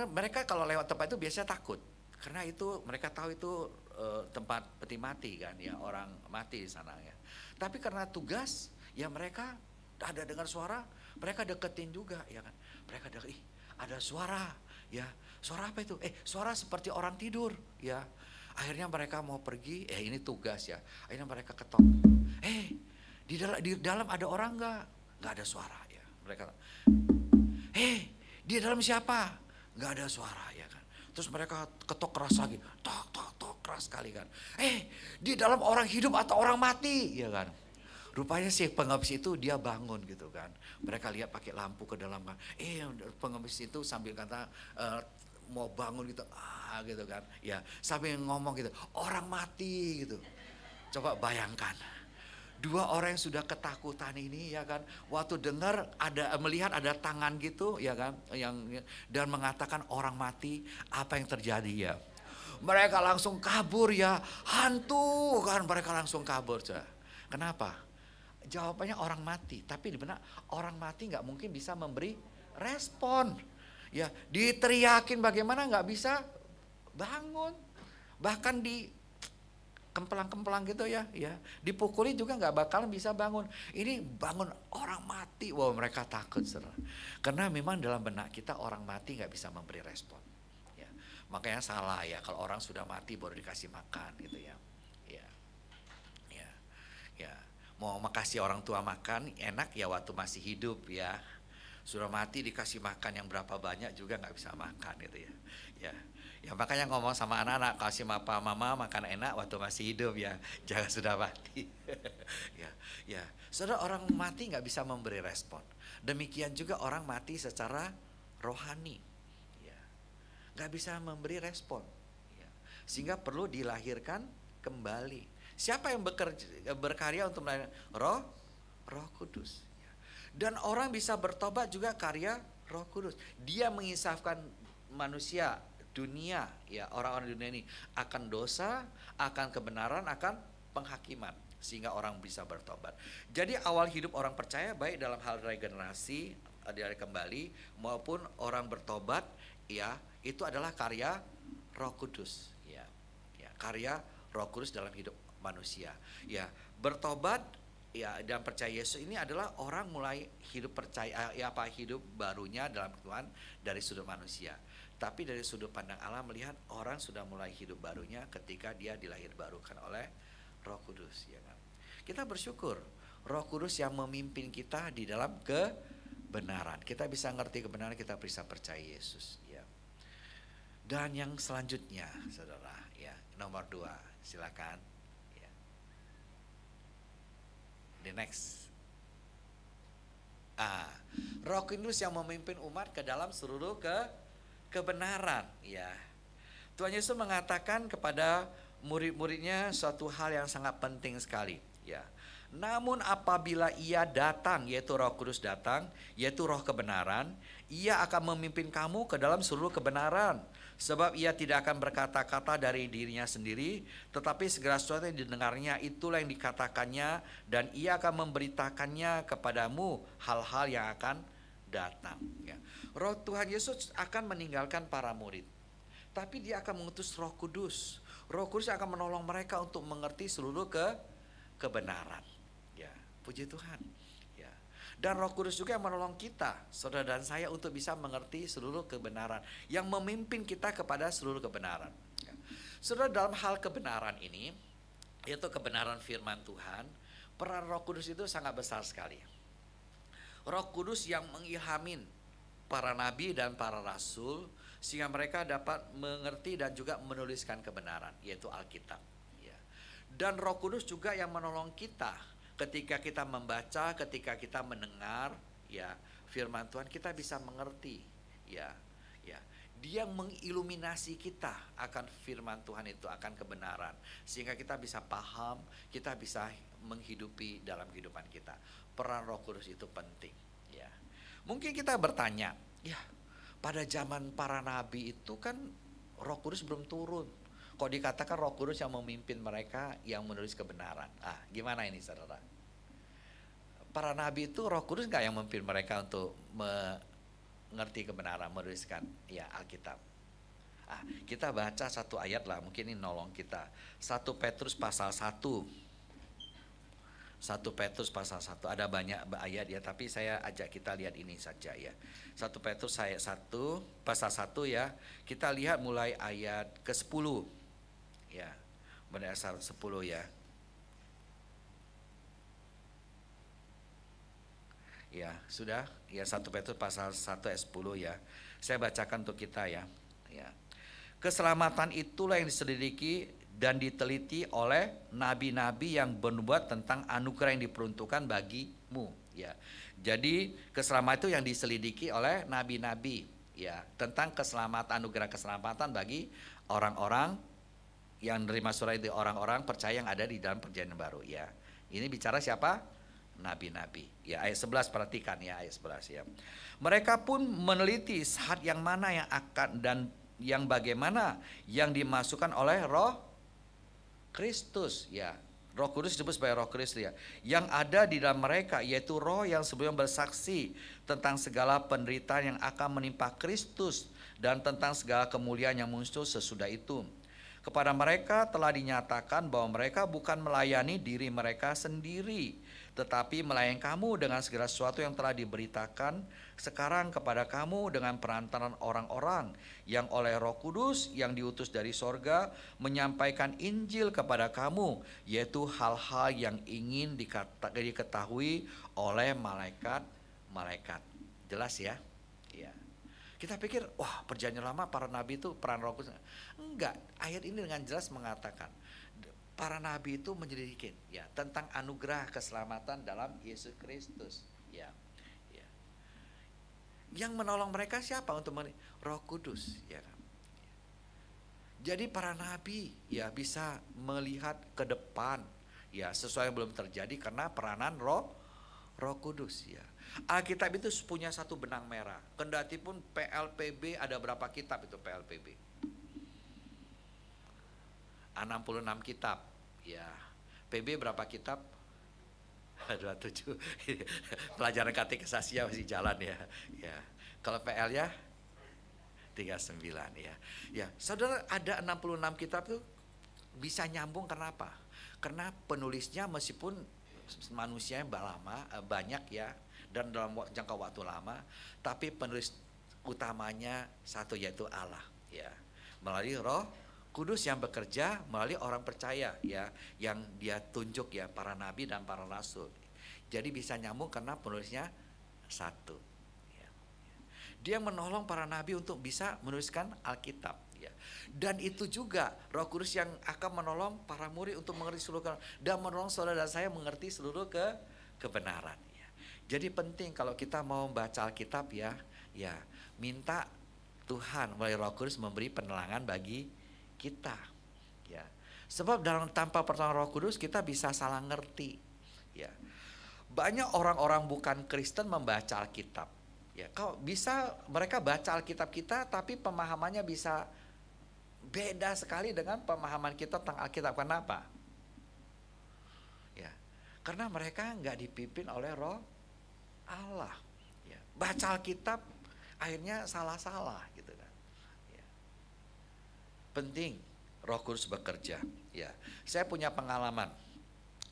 Mereka kalau lewat tempat itu biasanya takut, karena itu mereka tahu itu tempat peti mati kan, ya orang mati di sana ya. Tapi karena tugas, ya mereka ada dengar suara, mereka deketin juga ya kan. Mereka ada suara ya. Suara apa itu? Suara seperti orang tidur ya. Akhirnya mereka mau pergi, ini tugas ya. Akhirnya mereka ketok. Di dalam ada orang enggak? Enggak ada suara ya. Mereka di dalam siapa? Enggak ada suara ya kan. Terus mereka ketok keras lagi. Tok keras sekali kan. Di dalam orang hidup atau orang mati ya kan. Rupanya si pengemis itu dia bangun gitu kan. Mereka lihat pakai lampu ke dalam kan. Pengemis itu sambil kata mau bangun gitu. Gitu kan. Ya, sambil ngomong gitu. Orang mati gitu. Coba bayangkan. Dua orang yang sudah ketakutan ini ya kan. Waktu dengar melihat ada tangan gitu ya kan, dan mengatakan orang mati, apa yang terjadi ya? Mereka langsung kabur ya. Hantu kan, mereka langsung kabur. Kenapa? Jawabannya orang mati, tapi di benak orang mati nggak mungkin bisa memberi respon, ya diteriakin bagaimana nggak bisa bangun. Bahkan di kemplang-kemplang gitu ya, dipukuli juga nggak bakalan bisa bangun. Ini bangun orang mati, wow mereka takut, saudara. Karena memang dalam benak kita orang mati nggak bisa memberi respon. Ya, makanya salah ya kalau orang sudah mati baru dikasih makan gitu ya. Ya, mau makasih orang tua makan enak ya waktu masih hidup ya. Sudah mati dikasih makan yang berapa banyak juga nggak bisa makan gitu ya. Ya makanya ngomong sama anak-anak, kasih papa mama makan enak waktu masih hidup ya, jangan sudah mati. ya. Saudara, orang mati nggak bisa memberi respon. Demikian juga orang mati secara rohani, ya, nggak bisa memberi respon. Ya. Sehingga perlu dilahirkan kembali. Siapa yang berkarya untuk melahirkan? Roh Kudus. Ya. Dan orang bisa bertobat juga karya Roh Kudus. Dia menginsafkan manusia, dunia, ya orang-orang dunia ini akan dosa, akan kebenaran, akan penghakiman, sehingga orang bisa bertobat. Jadi awal hidup orang percaya baik dalam hal regenerasi, dari kembali maupun orang bertobat, ya itu adalah karya Roh Kudus, ya karya Roh Kudus dalam hidup manusia. Ya bertobat, ya dan percaya Yesus ini adalah orang mulai hidup percaya, hidup barunya dalam Tuhan dari sudut manusia. Tapi dari sudut pandang Allah melihat orang sudah mulai hidup barunya ketika dia dilahirbarukan oleh Roh Kudus, ya kan? Kita bersyukur Roh Kudus yang memimpin kita di dalam kebenaran. Kita bisa ngerti kebenaran, kita bisa percaya Yesus, ya. Dan yang selanjutnya, saudara, ya nomor 2, silakan. Ya. The next. Roh Kudus yang memimpin umat ke dalam seluruh kebenaran, ya. Tuhan Yesus mengatakan kepada murid-muridnya suatu hal yang sangat penting sekali, ya. Namun apabila ia datang, yaitu Roh Kudus datang, yaitu Roh kebenaran, ia akan memimpin kamu ke dalam seluruh kebenaran. Sebab ia tidak akan berkata-kata dari dirinya sendiri, tetapi segala sesuatu yang didengarnya itulah yang dikatakannya, dan ia akan memberitakannya kepadamu hal-hal yang akan datang, ya. Roh Tuhan Yesus akan meninggalkan para murid, tapi dia akan mengutus Roh Kudus. Roh Kudus akan menolong mereka untuk mengerti seluruh kebenaran, ya. Puji Tuhan, ya. Dan Roh Kudus juga yang menolong kita, saudara dan saya, untuk bisa mengerti seluruh kebenaran, yang memimpin kita kepada seluruh kebenaran, ya. Saudara, dalam hal kebenaran ini, yaitu kebenaran firman Tuhan, peran Roh Kudus itu sangat besar sekali. Roh Kudus yang mengilhamin para nabi dan para rasul sehingga mereka dapat mengerti dan juga menuliskan kebenaran, yaitu Alkitab, ya. Dan Roh Kudus juga yang menolong kita ketika kita membaca, ketika kita mendengar, ya firman Tuhan, kita bisa mengerti, ya. Dia mengiluminasi kita akan firman Tuhan itu, akan kebenaran, sehingga kita bisa paham, kita bisa menghidupi dalam kehidupan kita. Peran Roh Kudus itu penting, ya. Mungkin kita bertanya, ya pada zaman para nabi itu kan Roh Kudus belum turun. Kok dikatakan Roh Kudus yang memimpin mereka yang menulis kebenaran? Gimana ini saudara? Para nabi itu Roh Kudus gak yang memimpin mereka untuk mengerti kebenaran, menuliskan ya Alkitab? Kita baca satu ayat lah, mungkin ini nolong kita. 1 Petrus pasal 1. 1 Petrus pasal 1, ada banyak ayat ya, tapi saya ajak kita lihat ini saja ya. 1 Petrus ayat 1 pasal 1 ya. Kita lihat mulai ayat ke-10. Ya. Mulai ayat 10 ya. Ya, sudah. Ya, 1 Petrus pasal 1 ayat 10 ya. Saya bacakan untuk kita ya. Ya. Keselamatan itulah yang diselidiki dan diteliti oleh nabi-nabi yang bernubuat tentang anugerah yang diperuntukkan bagimu, ya. Jadi keselamatan itu yang diselidiki oleh nabi-nabi, ya, tentang keselamatan, anugerah keselamatan bagi orang-orang yang menerima surat itu, orang-orang percaya yang ada di dalam perjanjian baru, ya. Ini bicara siapa? Nabi-nabi. Ya, ayat 11 perhatikan ya, ayat 11 ya. Mereka pun meneliti saat yang mana yang akan dan yang bagaimana yang dimasukkan oleh Roh Kristus, ya. Roh Kudus disebut sebagai Roh Kristus, ya, yang ada di dalam mereka, yaitu Roh yang sebelumnya bersaksi tentang segala penderitaan yang akan menimpa Kristus dan tentang segala kemuliaan yang muncul sesudah itu. Kepada mereka telah dinyatakan bahwa mereka bukan melayani diri mereka sendiri, tetapi melayani kamu dengan segala sesuatu yang telah diberitakan sekarang kepada kamu dengan perantaran orang-orang yang oleh Roh Kudus yang diutus dari sorga menyampaikan Injil kepada kamu, yaitu hal-hal yang ingin diketahui oleh malaikat-malaikat. Jelas ya? Iya. Kita pikir, wah perjanjian lama para nabi itu peran Roh Kudus. Enggak, ayat ini dengan jelas mengatakan para nabi itu menyelidikin ya tentang anugerah keselamatan dalam Yesus Kristus. Ya. Ya. Yang menolong mereka siapa untuk Roh Kudus, ya kan? Jadi para nabi ya bisa melihat ke depan ya sesuai yang belum terjadi karena peranan Roh Kudus ya. Alkitab itu punya satu benang merah. Kendati pun PLPB ada berapa kitab itu PLPB? 66 kitab. Ya. PB berapa kitab? 27. Pelajaran katekisasi masih jalan ya. Ya. Kalau PL ya 39 ya. Ya, saudara ada 66 kitab tuh bisa nyambung karena apa? Karena penulisnya meskipun manusianya banyak ya dan dalam jangka waktu lama, tapi penulis utamanya satu yaitu Allah ya. Melalui Roh Kudus yang bekerja melalui orang percaya ya yang dia tunjuk ya para nabi dan para rasul. Jadi bisa nyambung karena penulisnya satu. Ya. Dia menolong para nabi untuk bisa menuliskan Alkitab. Ya. Dan itu juga Roh Kudus yang akan menolong para murid untuk mengerti seluruh dan menolong saudara dan saya mengerti seluruh kebenaran. Ya. Jadi penting kalau kita mau baca Alkitab ya minta Tuhan melalui Roh Kudus memberi penerangan bagi kita. Ya. Sebab tanpa pertolongan Roh Kudus kita bisa salah ngerti. Ya. Banyak orang-orang bukan Kristen membaca Alkitab. Ya, kalau bisa mereka baca Alkitab kita tapi pemahamannya bisa beda sekali dengan pemahaman kita tentang Alkitab. Kenapa? Ya, karena mereka nggak dipimpin oleh Roh Allah. Ya, baca Alkitab akhirnya salah-salah gitu kan. Ya. Penting Roh Kudus bekerja. Ya, saya punya pengalaman.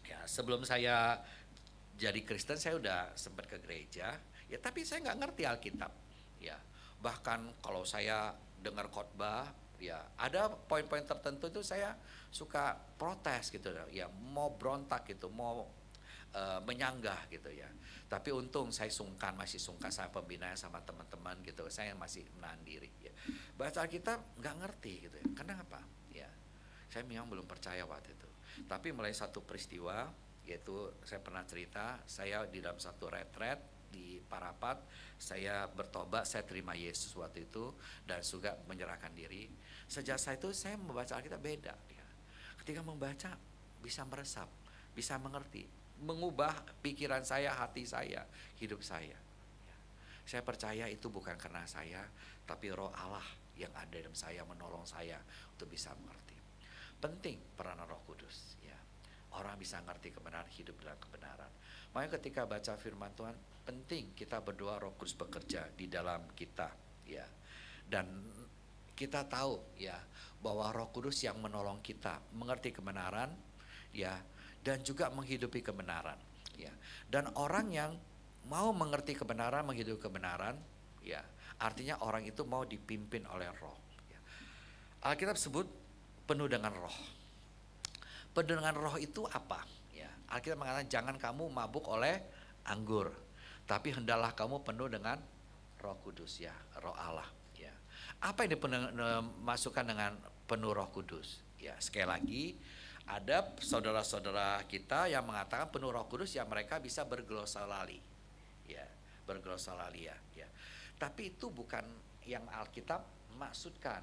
Ya, sebelum saya jadi Kristen saya udah sempat ke gereja. Ya, tapi saya nggak ngerti Alkitab. Ya, bahkan kalau saya dengar khotbah ya ada poin-poin tertentu itu saya suka protes gitu ya, mau berontak gitu, mau menyanggah gitu ya. Tapi untung saya masih sungkan saya pembinaan sama teman-teman gitu, saya masih menahan diri ya. Baca Alkitab nggak ngerti gitu ya. Kenapa? Ya, saya memang belum percaya waktu itu. Tapi mulai satu peristiwa yaitu saya pernah cerita, saya di dalam satu retret di Parapat, saya bertobat, saya terima Yesus waktu itu dan juga menyerahkan diri. Sejak saat itu saya membaca Alkitab beda ya. Ketika membaca bisa meresap, bisa mengerti, mengubah pikiran saya, hati saya, hidup saya ya. Saya percaya itu bukan karena saya, tapi Roh Allah yang ada dalam saya menolong saya untuk bisa mengerti. Penting peranan Roh Kudus ya. Orang bisa ngerti kebenaran, hidup dalam kebenaran. Makanya ketika baca firman Tuhan, penting kita berdoa Roh Kudus bekerja di dalam kita ya. Dan kita tahu ya bahwa Roh Kudus yang menolong kita mengerti kebenaran ya dan juga menghidupi kebenaran ya. Dan orang yang mau mengerti kebenaran, menghidupi kebenaran ya, artinya orang itu mau dipimpin oleh Roh ya. Alkitab sebut penuh dengan Roh. Penuh dengan Roh itu apa? Ya, Alkitab mengatakan jangan kamu mabuk oleh anggur, tapi hendaklah kamu penuh dengan Roh Kudus ya, Roh Allah ya. Apa yang dimasukkan dengan penuh Roh Kudus? Ya, sekali lagi ada saudara-saudara kita yang mengatakan penuh Roh Kudus ya mereka bisa berglosalali. Ya, berglosalali ya. Tapi itu bukan yang Alkitab maksudkan.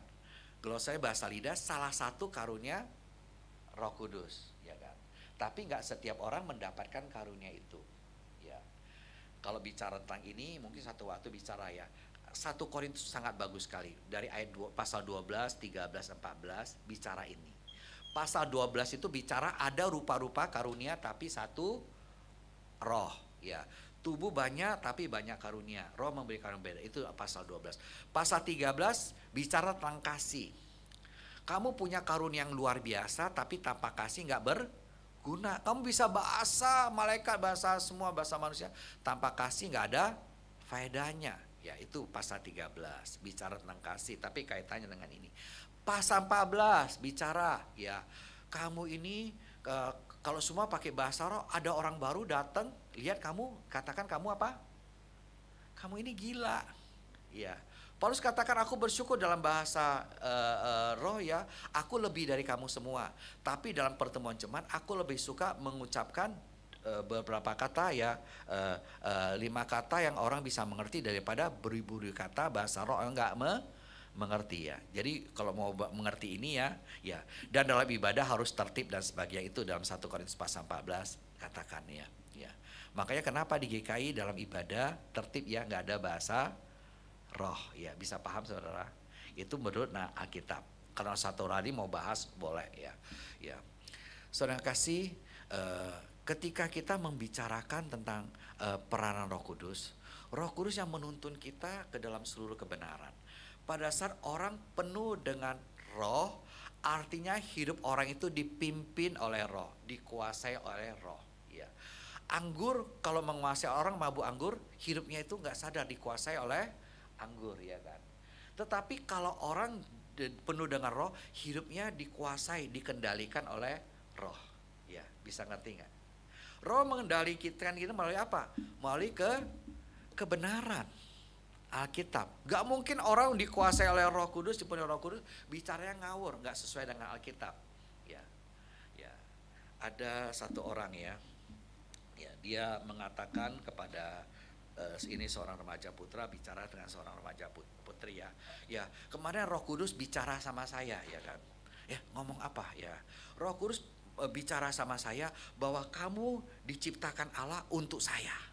Glosalali bahasa lidah salah satu karunia Roh Kudus, ya kan. Tapi nggak setiap orang mendapatkan karunia itu, ya. Kalau bicara tentang ini, mungkin satu waktu bicara ya. 1 Korintus sangat bagus sekali dari ayat pasal 12, 13, 14 bicara ini. Pasal 12 itu bicara ada rupa-rupa karunia tapi satu roh, ya. Tubuh banyak tapi banyak karunia. Roh memberikan yang beda. Itu pasal 12. Pasal 13 bicara tentang kasih. Kamu punya karunia yang luar biasa tapi tanpa kasih nggak berguna. Kamu bisa bahasa malaikat, bahasa semua bahasa manusia, tanpa kasih nggak ada faedahnya. Ya itu pasal 13 bicara tentang kasih, tapi kaitannya dengan ini. Pasal 14 bicara ya kamu ini kalau semua pakai bahasa roh, ada orang baru datang, lihat kamu, katakan kamu apa? Kamu ini gila. Ya. Paulus katakan aku bersyukur dalam bahasa roh ya, aku lebih dari kamu semua. Tapi dalam pertemuan jemaat aku lebih suka mengucapkan beberapa kata ya, 5 kata yang orang bisa mengerti daripada beribu-ribu kata bahasa roh yang enggak mengerti ya. Jadi kalau mau mengerti ini ya, dan dalam ibadah harus tertib dan sebagainya, itu dalam 1 Korintus pasal 14 katakan ya. Makanya kenapa di GKI dalam ibadah tertib ya, nggak ada bahasa roh ya, bisa paham saudara? Itu menurut Alkitab. Kalau satu hari mau bahas boleh ya. Saudara kasih, ketika kita membicarakan tentang peranan Roh Kudus yang menuntun kita ke dalam seluruh kebenaran. Pada saat orang penuh dengan roh, artinya hidup orang itu dipimpin oleh roh, dikuasai oleh roh. Ya. Anggur kalau menguasai orang mabuk anggur, hidupnya itu nggak sadar dikuasai oleh anggur ya kan. Tetapi kalau orang penuh dengan roh, hidupnya dikuasai, dikendalikan oleh roh. Ya, bisa ngerti nggak? Roh mengendalikan kita melalui apa? Melalui kebenaran. Alkitab. Gak mungkin orang dikuasai oleh Roh Kudus, dipenuhi Roh Kudus, bicaranya ngawur, gak sesuai dengan Alkitab. Ya. Ada satu orang ya, dia mengatakan kepada ini seorang remaja putra bicara dengan seorang remaja putri ya. Ya, kemarin Roh Kudus bicara sama saya ya kan. Ya, ngomong apa ya? Roh Kudus bicara sama saya bahwa kamu diciptakan Allah untuk saya.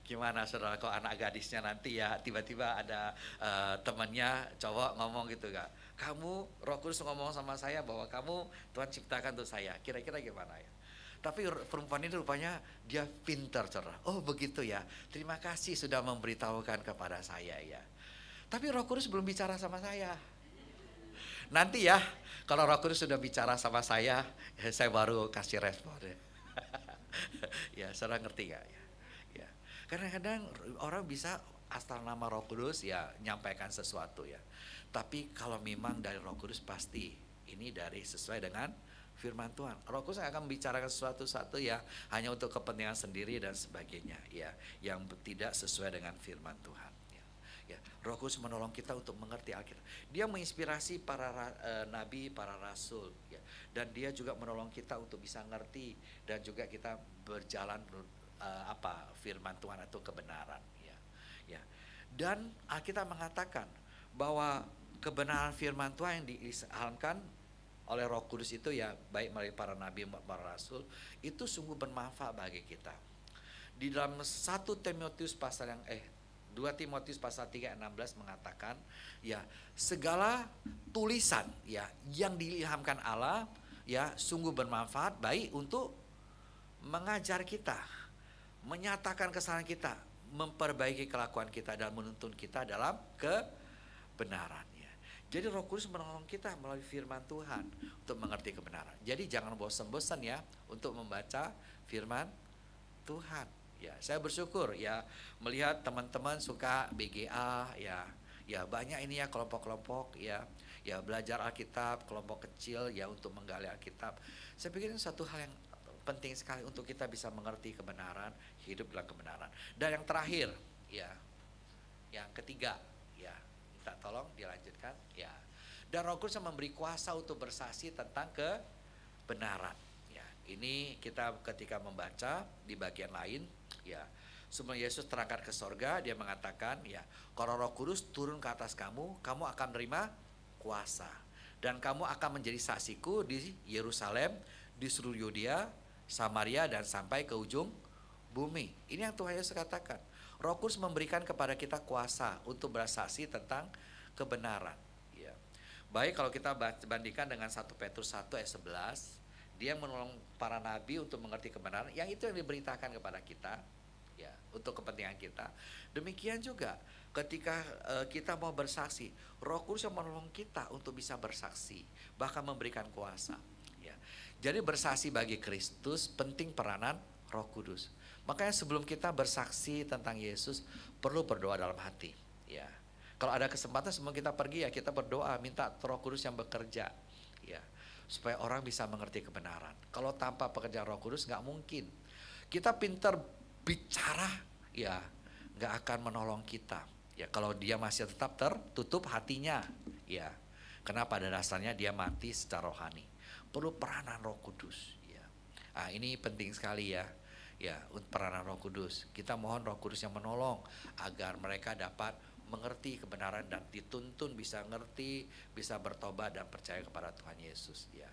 Gimana saudara, kok anak gadisnya nanti ya tiba-tiba ada temannya cowok ngomong gitu gak? Kamu, Roh Kudus ngomong sama saya bahwa kamu Tuhan ciptakan untuk saya. Kira-kira gimana ya? Tapi perempuan ini rupanya dia pintar saudara. Oh begitu ya, terima kasih sudah memberitahukan kepada saya ya. Tapi Roh Kudus belum bicara sama saya. Nanti ya, kalau Roh Kudus sudah bicara sama saya baru kasih respon. Ya, saudara ngerti gak ya? Kadang-kadang orang bisa asal nama Roh Kudus ya nyampaikan sesuatu ya. Tapi kalau memang dari Roh Kudus pasti ini dari sesuai dengan firman Tuhan. Roh Kudus akan membicarakan sesuatu ya hanya untuk kepentingan sendiri dan sebagainya ya, yang tidak sesuai dengan firman Tuhan. Ya, Roh Kudus menolong kita untuk mengerti Alkitab. Dia menginspirasi para nabi, para rasul ya. Dan dia juga menolong kita untuk bisa ngerti dan juga kita berjalan firman Tuhan atau kebenaran ya. Dan Alkitab mengatakan bahwa kebenaran firman Tuhan yang diilhamkan oleh Roh Kudus itu ya, baik melalui para nabi, para rasul, itu sungguh bermanfaat bagi kita. Di dalam 2 Timotius pasal 3 16 mengatakan ya, segala tulisan ya yang diilhamkan Allah ya sungguh bermanfaat baik untuk mengajar kita, menyatakan kesalahan kita, memperbaiki kelakuan kita dan menuntun kita dalam kebenaran ya. Jadi Roh Kudus menolong kita melalui firman Tuhan untuk mengerti kebenaran. Jadi jangan bosan-bosan ya untuk membaca firman Tuhan ya. Saya bersyukur ya melihat teman-teman suka BGA ya banyak ini ya kelompok-kelompok ya belajar Alkitab, kelompok kecil ya untuk menggali Alkitab. Saya pikir ini satu hal yang penting sekali untuk kita bisa mengerti kebenaran, hidup dalam kebenaran. Dan yang terakhir, ya, yang ketiga, ya, minta tolong dilanjutkan, ya. Dan Roh Kudus memberi kuasa untuk bersaksi tentang kebenaran. Ya, ini kita ketika membaca di bagian lain, ya, sebelum Yesus terangkat ke sorga, dia mengatakan, ya, kalau Roh Kudus turun ke atas kamu, kamu akan menerima kuasa. Dan kamu akan menjadi saksiku di Yerusalem, di seluruh Yudea, Samaria dan sampai ke ujung bumi. Ini yang Tuhan Yesus katakan. Roh Kudus memberikan kepada kita kuasa untuk bersaksi tentang kebenaran. Ya. Baik kalau kita bandingkan dengan 1 Petrus 1 ayat 11, Dia menolong para nabi untuk mengerti kebenaran, yang itu yang diberitakan kepada kita, ya, untuk kepentingan kita. Demikian juga ketika kita mau bersaksi, Roh Kudus yang menolong kita untuk bisa bersaksi, bahkan memberikan kuasa. Ya. Jadi bersaksi bagi Kristus penting peranan Roh Kudus. Makanya sebelum kita bersaksi tentang Yesus, perlu berdoa dalam hati. Ya. Kalau ada kesempatan sebelum kita pergi, ya kita berdoa, minta Roh Kudus yang bekerja. Ya. Supaya orang bisa mengerti kebenaran. Kalau tanpa pekerjaan Roh Kudus nggak mungkin. Kita pintar bicara, ya nggak akan menolong kita. Ya kalau dia masih tetap tertutup hatinya, ya karena pada dasarnya dia mati secara rohani. Perlu peranan Roh Kudus. Ya. Ah ini penting sekali ya. Ya peranan Roh Kudus. Kita mohon Roh Kudus yang menolong agar mereka dapat mengerti kebenaran dan dituntun bisa ngerti, bisa bertobat dan percaya kepada Tuhan Yesus. Ya,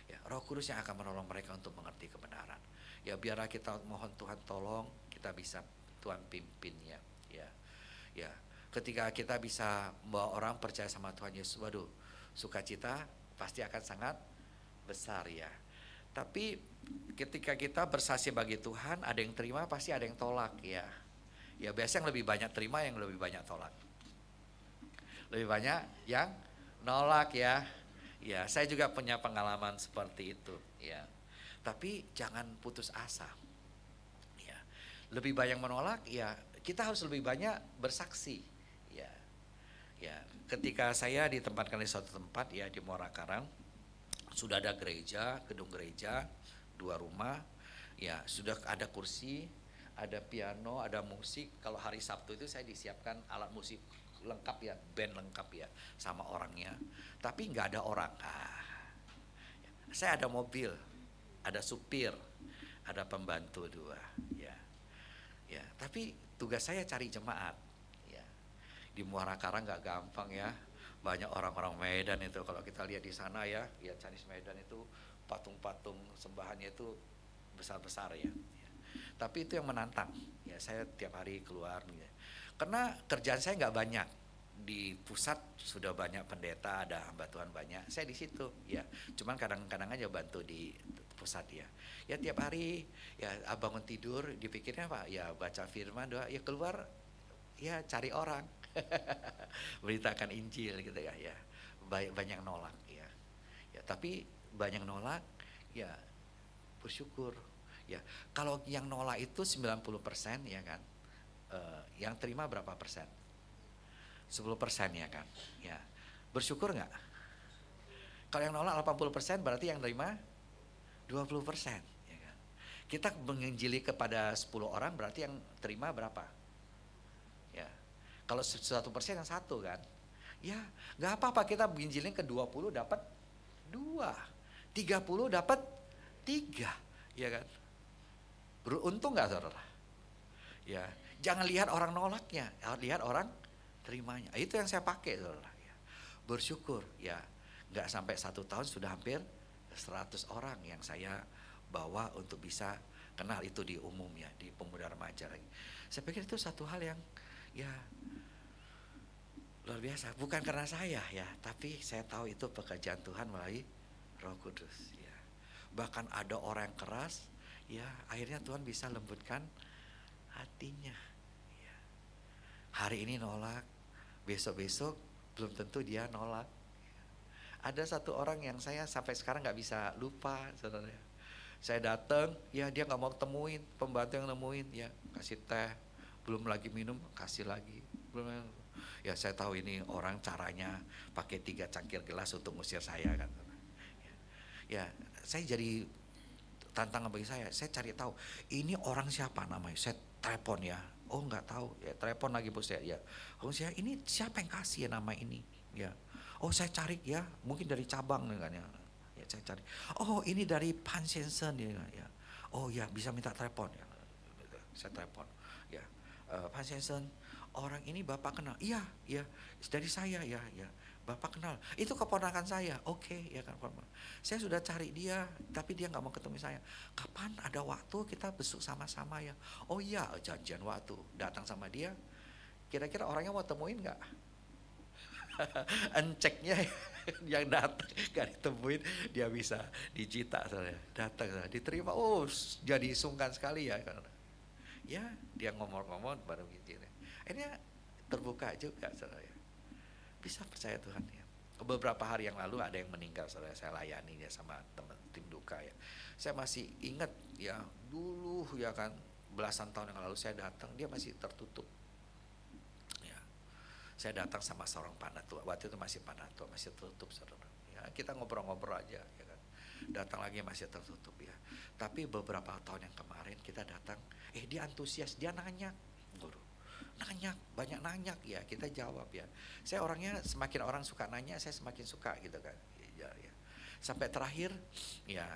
ya Roh Kudus yang akan menolong mereka untuk mengerti kebenaran. Ya biarlah kita mohon Tuhan tolong, kita bisa Tuhan pimpinnya. Ya, ya ketika kita bisa membawa orang percaya sama Tuhan Yesus, waduh sukacita pasti akan sangat besar ya. Tapi ketika kita bersaksi bagi Tuhan, ada yang terima pasti ada yang tolak ya. Ya biasanya yang lebih banyak terima, yang lebih banyak tolak. Lebih banyak yang nolak ya. Ya saya juga punya pengalaman seperti itu ya. Tapi jangan putus asa. Ya. Lebih banyak menolak ya, kita harus lebih banyak bersaksi. Ya. Ya, ketika saya ditempatkan di suatu tempat ya di Muara Karang, sudah ada gereja, gedung gereja, 2 rumah. Ya, sudah ada kursi, ada piano, ada musik. Kalau hari Sabtu itu saya disiapkan alat musik lengkap ya, band lengkap ya, sama orangnya. Tapi nggak ada orang. Saya ada mobil, ada supir, ada pembantu 2. Ya, ya. Tapi tugas saya cari jemaat. Ya, di Muara Karang nggak gampang ya. Banyak orang-orang Medan itu. Kalau kita lihat di sana ya, ya Chinese Medan itu patung-patung sembahannya itu besar-besar ya. Tapi itu yang menantang. Ya saya tiap hari keluar. Ya. Karena kerjaan saya nggak banyak. Di pusat sudah banyak pendeta, ada hamba Tuhan banyak. Saya di situ. Ya. Cuman kadang-kadang aja bantu di pusat ya. Ya tiap hari ya bangun tidur dipikirnya apa? Ya baca firman, doa. Ya keluar ya cari orang. Beritakan Injil gitu ya. Ya banyak nolak ya. Ya tapi banyak nolak ya bersyukur. Ya, kalau yang nolak itu 90% ya kan, yang terima berapa persen? 10% ya kan, ya bersyukur nggak? Kalau yang nolak 80% berarti yang terima 20% ya kan. Kita menginjili kepada 10 orang berarti yang terima berapa? Ya, kalau 1% yang 1 kan, ya nggak apa-apa kita menginjilin ke 20 dapat 2, 30 dapat 3, ya kan? Beruntung nggak saudara? Ya, jangan lihat orang nolaknya, lihat orang terimanya. Itu yang saya pakai saudara. Ya. Bersyukur ya, nggak sampai 1 tahun sudah hampir 100 orang yang saya bawa untuk bisa kenal itu di umum ya, di pemuda remaja lagi. Saya pikir itu satu hal yang ya luar biasa. Bukan karena saya ya, tapi saya tahu itu pekerjaan Tuhan melalui Roh Kudus. Ya. Bahkan ada orang yang keras. Ya akhirnya Tuhan bisa lembutkan hatinya ya. Hari ini nolak, besok-besok belum tentu dia nolak ya. Ada satu orang yang saya sampai sekarang gak bisa lupa saudara. Saya datang ya dia gak mau temuin, pembantu yang nemuin ya, kasih teh, belum lagi minum kasih lagi, belum. Ya saya tahu ini orang caranya pakai 3 cangkir gelas untuk ngusir saya kan ya, ya saya jadi tantangan bagi saya cari tahu ini orang siapa namanya, saya telepon ya, oh nggak tahu ya, telepon lagi bos saya ya, oh saya ini siapa yang kasih ya nama ini ya, oh saya cari ya, mungkin dari cabang kan ya, ya saya cari, oh ini dari Pan Sensen ya, oh ya bisa minta telepon ya, saya telepon ya, Pan Sensen orang ini bapak kenal, iya ya dari saya ya, ya bapak kenal, itu keponakan saya, oke ya kan, saya sudah cari dia, tapi dia nggak mau ketemu saya. Kapan ada waktu kita besuk sama-sama ya? Oh iya, janjian waktu, datang sama dia. Kira-kira orangnya mau temuin nggak? Enceknya, Yang datang gak ditemuin dia bisa dicita, saudara. Datang, saudara, diterima, jadi sungkan sekali ya. Ya dia ngomong-ngomong baru gitu. Ini terbuka juga, saudara ya. Bisa percaya Tuhan ya. Beberapa hari yang lalu ada yang meninggal, saudara, saya layani dia sama teman tim duka ya. Saya masih ingat ya, dulu ya kan, belasan tahun yang lalu saya datang, dia masih tertutup. Ya. Saya datang sama seorang panatua, waktu itu masih panatua, masih tertutup, saudara. Ya, kita ngobrol-ngobrol aja ya kan. Datang lagi masih tertutup ya. Tapi beberapa tahun yang kemarin kita datang, dia antusias, dia nanya, guru. Nanya, banyak nanya ya, kita jawab ya. Saya orangnya semakin orang suka nanya, saya semakin suka gitu kan. Ya. Sampai terakhir ya,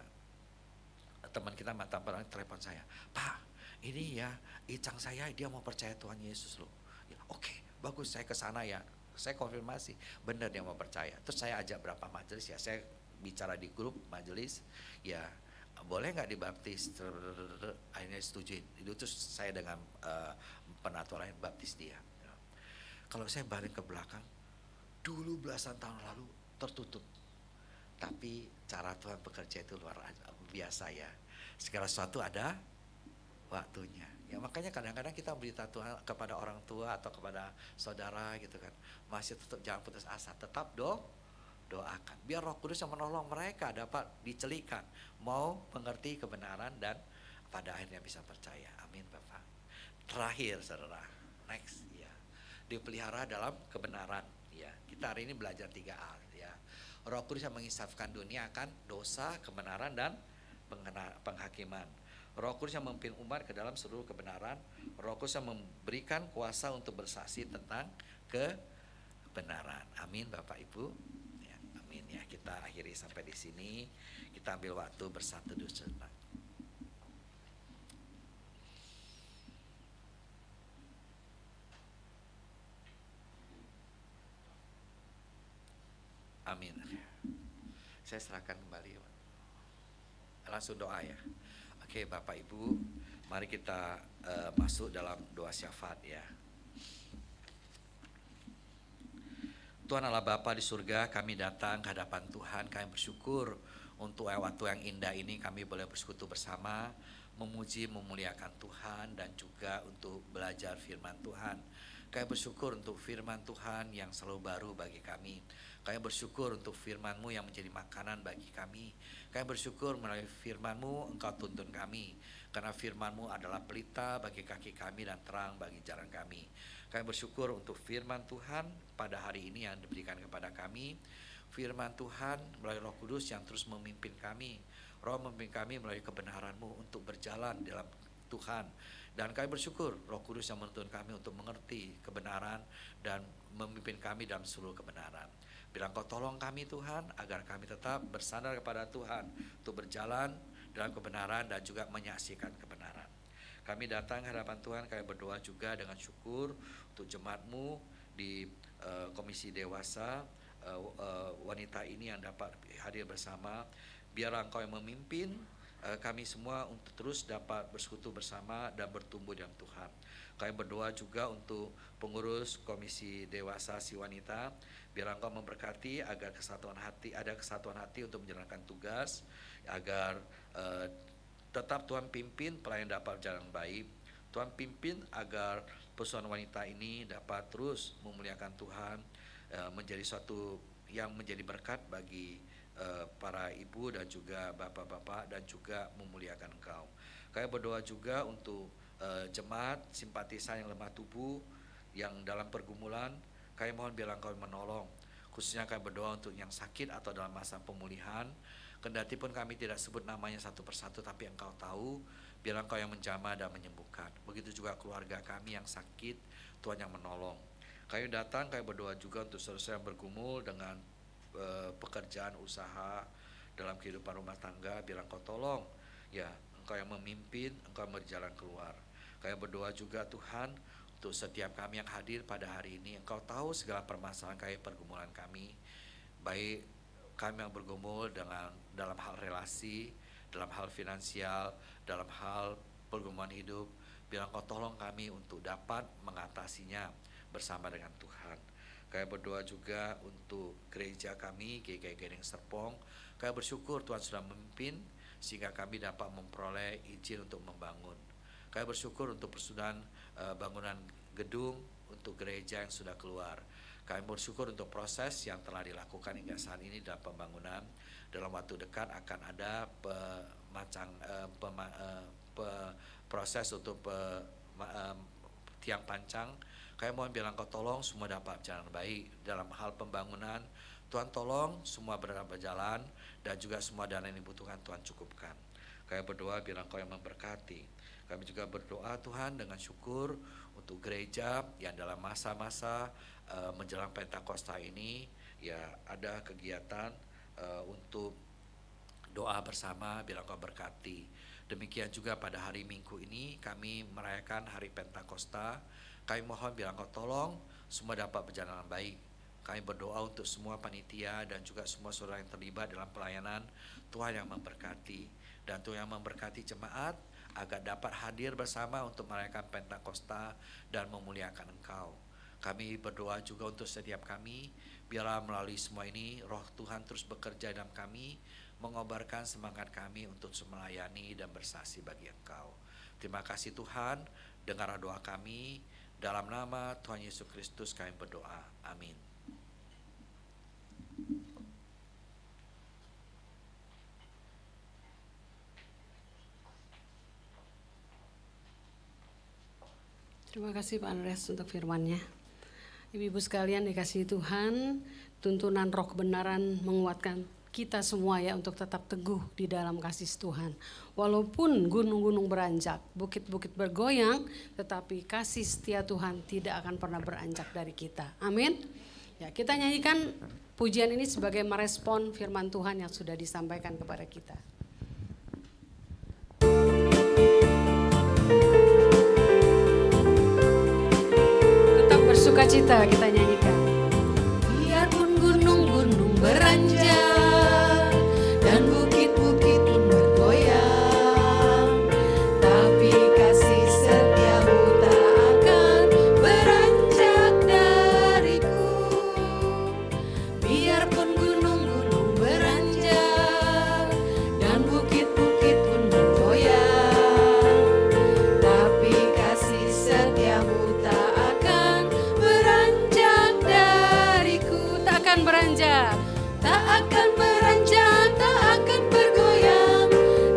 teman kita mata perang telepon saya, Pak, ini ya icang saya dia mau percaya Tuhan Yesus loh. Ya, oke, bagus, saya ke sana ya. Saya konfirmasi, benar dia mau percaya. Terus saya ajak berapa majelis ya, saya bicara di grup majelis ya, boleh nggak dibaptis? Akhirnya setujuin. Itu terus saya dengan penatua lain baptis dia. Kalau saya balik ke belakang, dulu belasan tahun lalu tertutup. Tapi cara Tuhan bekerja itu luar biasa ya. Segala sesuatu ada waktunya. Ya makanya kadang-kadang kita berita Tuhan kepada orang tua atau kepada saudara gitu kan. Masih tetap jangan putus asa, tetap doakan. Biar Roh Kudus yang menolong mereka dapat dicelikan, mau mengerti kebenaran dan pada akhirnya bisa percaya. Amin Bapak. Terakhir saudara, next ya. Dipelihara dalam kebenaran ya. Kita hari ini belajar 3A ya. Roh Kudus yang mengisafkan dunia akan dosa, kebenaran dan penghakiman. Roh Kudus yang memimpin umat ke dalam seluruh kebenaran. Roh Kudus yang memberikan kuasa untuk bersaksi tentang kebenaran. Amin Bapak Ibu. Ya, amin ya. Kita akhiri sampai di sini. Kita ambil waktu bersatu dulu sejenak. Amin. Saya serahkan kembali. Langsung doa ya. Oke Bapak Ibu, mari kita masuk dalam doa syafaat ya. Tuhan Allah Bapa di surga, kami datang ke hadapan Tuhan, kami bersyukur untuk waktu yang indah ini kami boleh bersekutu bersama, memuji, memuliakan Tuhan dan juga untuk belajar firman Tuhan. Kami bersyukur untuk firman Tuhan yang selalu baru bagi kami. Kami bersyukur untuk firman-Mu yang menjadi makanan bagi kami. Kami bersyukur melalui firman-Mu Engkau tuntun kami. Karena firman-Mu adalah pelita bagi kaki kami dan terang bagi jalan kami. Kami bersyukur untuk firman Tuhan pada hari ini yang diberikan kepada kami. Firman Tuhan melalui Roh Kudus yang terus memimpin kami. Roh memimpin kami melalui kebenaran-Mu untuk berjalan dalam Tuhan. Dan kami bersyukur Roh Kudus yang menuntun kami untuk mengerti kebenaran dan memimpin kami dalam seluruh kebenaran. Bilang Kau tolong kami Tuhan agar kami tetap bersandar kepada Tuhan untuk berjalan dalam kebenaran dan juga menyaksikan kebenaran. Kami datang ke hadapan Tuhan, kami berdoa juga dengan syukur untuk jemaat-Mu di Komisi Dewasa wanita ini yang dapat hadir bersama. Biar Engkau yang memimpin kami semua untuk terus dapat bersekutu bersama dan bertumbuh dalam Tuhan. Kami berdoa juga untuk pengurus Komisi Dewasa si wanita. Biar Engkau memberkati agar ada kesatuan hati untuk menjalankan tugas, agar tetap Tuhan pimpin pelayan dapat berjalan baik. Tuhan pimpin agar persoalan wanita ini dapat terus memuliakan Tuhan, menjadi suatu yang menjadi berkat bagi para ibu dan juga bapak-bapak dan juga memuliakan Engkau. Kami berdoa juga untuk jemaat simpatisan yang lemah tubuh yang dalam pergumulan. Kami mohon biar Engkau menolong, khususnya kami berdoa untuk yang sakit atau dalam masa pemulihan. Kendati pun kami tidak sebut namanya satu persatu, tapi Engkau tahu, biar Engkau yang menjamah dan menyembuhkan. Begitu juga keluarga kami yang sakit, Tuhan yang menolong. Kami datang, kami berdoa juga untuk saudara yang bergumul dengan pekerjaan usaha dalam kehidupan rumah tangga. Biar Engkau tolong, ya Engkau yang memimpin, Engkau yang berjalan keluar. Kami berdoa juga Tuhan untuk setiap kami yang hadir pada hari ini. Engkau tahu segala permasalahan kami, pergumulan kami, baik kami yang bergumul dalam hal relasi, dalam hal finansial, dalam hal pergumulan hidup. Biar Engkau tolong kami untuk dapat mengatasinya bersama dengan Tuhan. Kami berdoa juga untuk gereja kami, GKI Gading Serpong. Kami bersyukur Tuhan sudah memimpin sehingga kami dapat memperoleh izin untuk membangun. Kami bersyukur untuk persudahan bangunan gedung untuk gereja yang sudah keluar. Kami bersyukur untuk proses yang telah dilakukan hingga saat ini dalam pembangunan. Dalam waktu dekat akan ada proses untuk tiang pancang. Kami mohon bilang Kau tolong semua dapat berjalan baik dalam hal pembangunan. Tuhan tolong semua berjalan dan juga semua dana yang dibutuhkan Tuhan cukupkan. Kami berdoa bilang Kau yang memberkati. Kami juga berdoa Tuhan dengan syukur untuk gereja yang dalam masa-masa menjelang Pentakosta ini ya ada kegiatan untuk doa bersama bilang Kau berkati. Demikian juga pada hari Minggu ini kami merayakan hari Pentakosta. Kami mohon bilang Kau tolong semua dapat berjalan baik. Kami berdoa untuk semua panitia dan juga semua saudara yang terlibat dalam pelayanan. Tuhan yang memberkati dan Tuhan yang memberkati jemaat agar dapat hadir bersama untuk merayakan Pentakosta dan memuliakan Engkau. Kami berdoa juga untuk setiap kami, biarlah melalui semua ini roh Tuhan terus bekerja dalam kami, mengobarkan semangat kami untuk melayani dan bersaksi bagi Engkau. Terima kasih Tuhan, dengarlah doa kami, dalam nama Tuhan Yesus Kristus kami berdoa, amin. Terima kasih Pak Andreas untuk firman-Nya. Ibu-ibu sekalian dikasihi Tuhan, tuntunan roh kebenaran menguatkan kita semua ya untuk tetap teguh di dalam kasih Tuhan. Walaupun gunung-gunung beranjak, bukit-bukit bergoyang, tetapi kasih setia Tuhan tidak akan pernah beranjak dari kita. Amin. Ya, kita nyanyikan pujian ini sebagai merespon firman Tuhan yang sudah disampaikan kepada kita. Sukacita kita nyanyikan. Biarpun gunung-gunung beranjak dan bukit-bukit pun bergoyang, tapi kasih setiamu tak akan beranjak dariku. Biarpun gunung-gunung beranjak dan bukit-bukit pun bergoyang, tapi kasih setiamu beranjak, tak akan beranjak, tak akan bergoyang,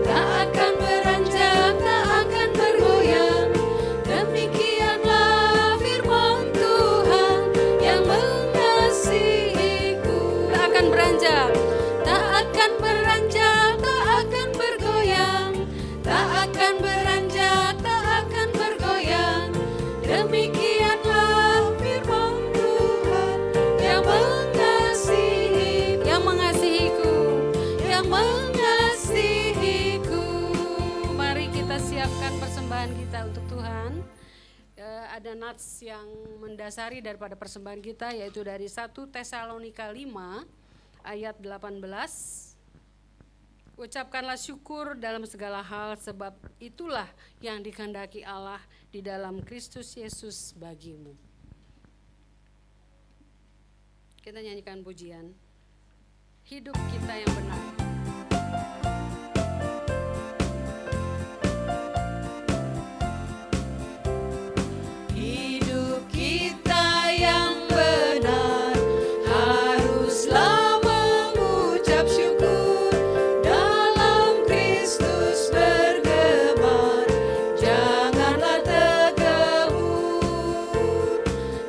tak akan beranjak, tak akan bergoyang. Demikianlah firman Tuhan yang mengasihiku. Tak akan beranjak, tak akan beranjak, tak akan bergoyang, tak akan beranjak, tak akan bergoyang. Demikianlah firman Tuhan yang mengasihiku. Mari kita siapkan persembahan kita untuk Tuhan. Ada nats yang mendasari daripada persembahan kita, yaitu dari 1 Tesalonika 5 ayat 18. Ucapkanlah syukur dalam segala hal, sebab itulah yang dikehendaki Allah di dalam Kristus Yesus bagimu. Kita nyanyikan pujian hidup kita yang benar. Hidup kita yang benar haruslah mengucap syukur, dalam Kristus bergemar, janganlah tergebur,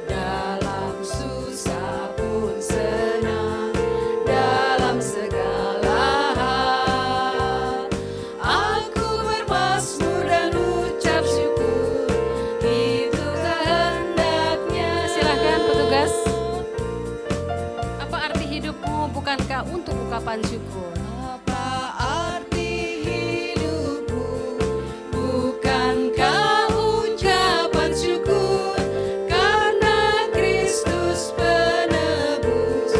dalam susah pun senang, dalam segala hal aku bermazmur dan ucap syukur, itu kehendaknya. Silahkan petugas. Apa arti hidupmu bukankah untuk ungkapan syukur? Apa arti hidupmu bukankah ucapan syukur, karena Kristus penebus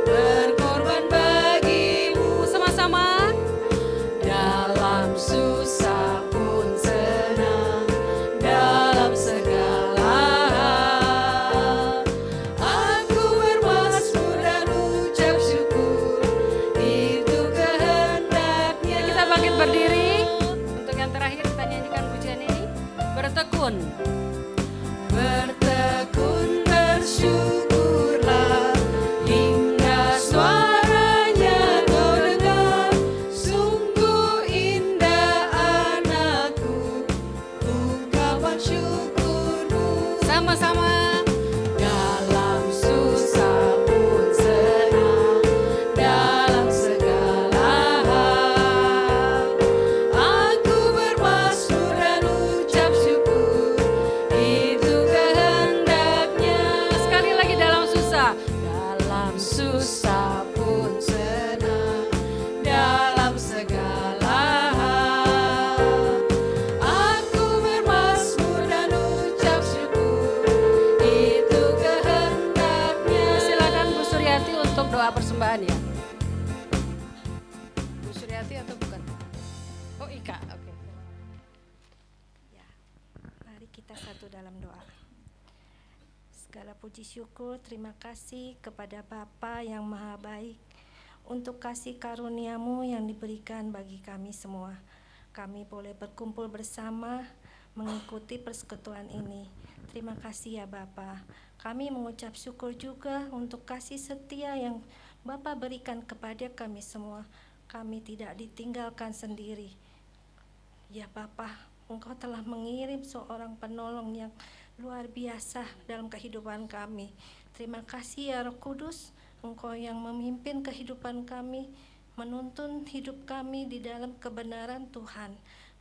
berkorban bagimu. Sama-sama. Dalam susah pun senang, dalam segala hal aku ya? Bu Suryati atau bukan? Oh Ika, oke. Ya, mari kita satu dalam doa. Segala puji syukur, terima kasih kepada Bapa yang Maha Baik untuk kasih karunia-Mu yang diberikan bagi kami semua. Kami boleh berkumpul bersama mengikuti persekutuan ini. Terima kasih ya Bapa. Kami mengucap syukur juga untuk kasih setia yang Bapa berikan kepada kami semua. Kami tidak ditinggalkan sendiri. Ya Bapa, Engkau telah mengirim seorang penolong yang luar biasa dalam kehidupan kami. Terima kasih ya Roh Kudus, Engkau yang memimpin kehidupan kami, menuntun hidup kami di dalam kebenaran Tuhan,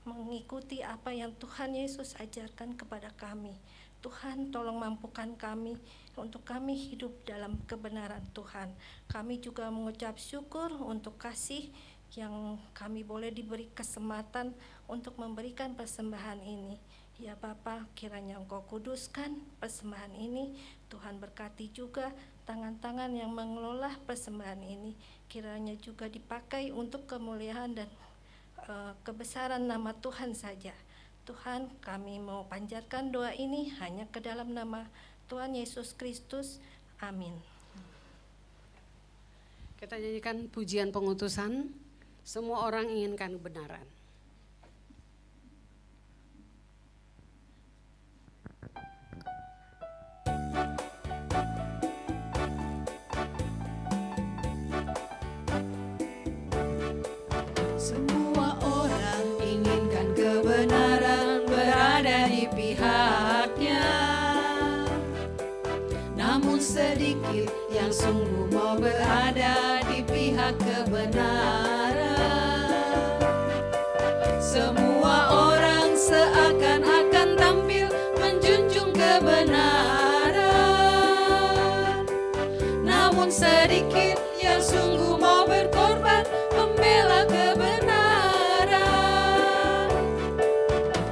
mengikuti apa yang Tuhan Yesus ajarkan kepada kami. Tuhan tolong mampukan kami untuk kami hidup dalam kebenaran Tuhan. Kami juga mengucap syukur untuk kasih yang kami boleh diberi kesempatan untuk memberikan persembahan ini. Ya Bapa, kiranya Engkau kuduskan persembahan ini. Tuhan berkati juga tangan-tangan yang mengelola persembahan ini. Kiranya juga dipakai untuk kemuliaan dan kebesaran nama Tuhan saja. Tuhan, kami mau panjatkan doa ini hanya ke dalam nama Tuhan Yesus Kristus. Amin. Kita nyanyikan pujian pengutusan. Semua orang inginkan kebenaran. Semua orang inginkan kebenaran, berada di pihaknya. Namun sedikit yang sungguh mau berada di pihak kebenaran. Semua orang seakan-akan tampil menjunjung kebenaran. Namun sedikit yang sungguh mau berkorban membela kebenaran.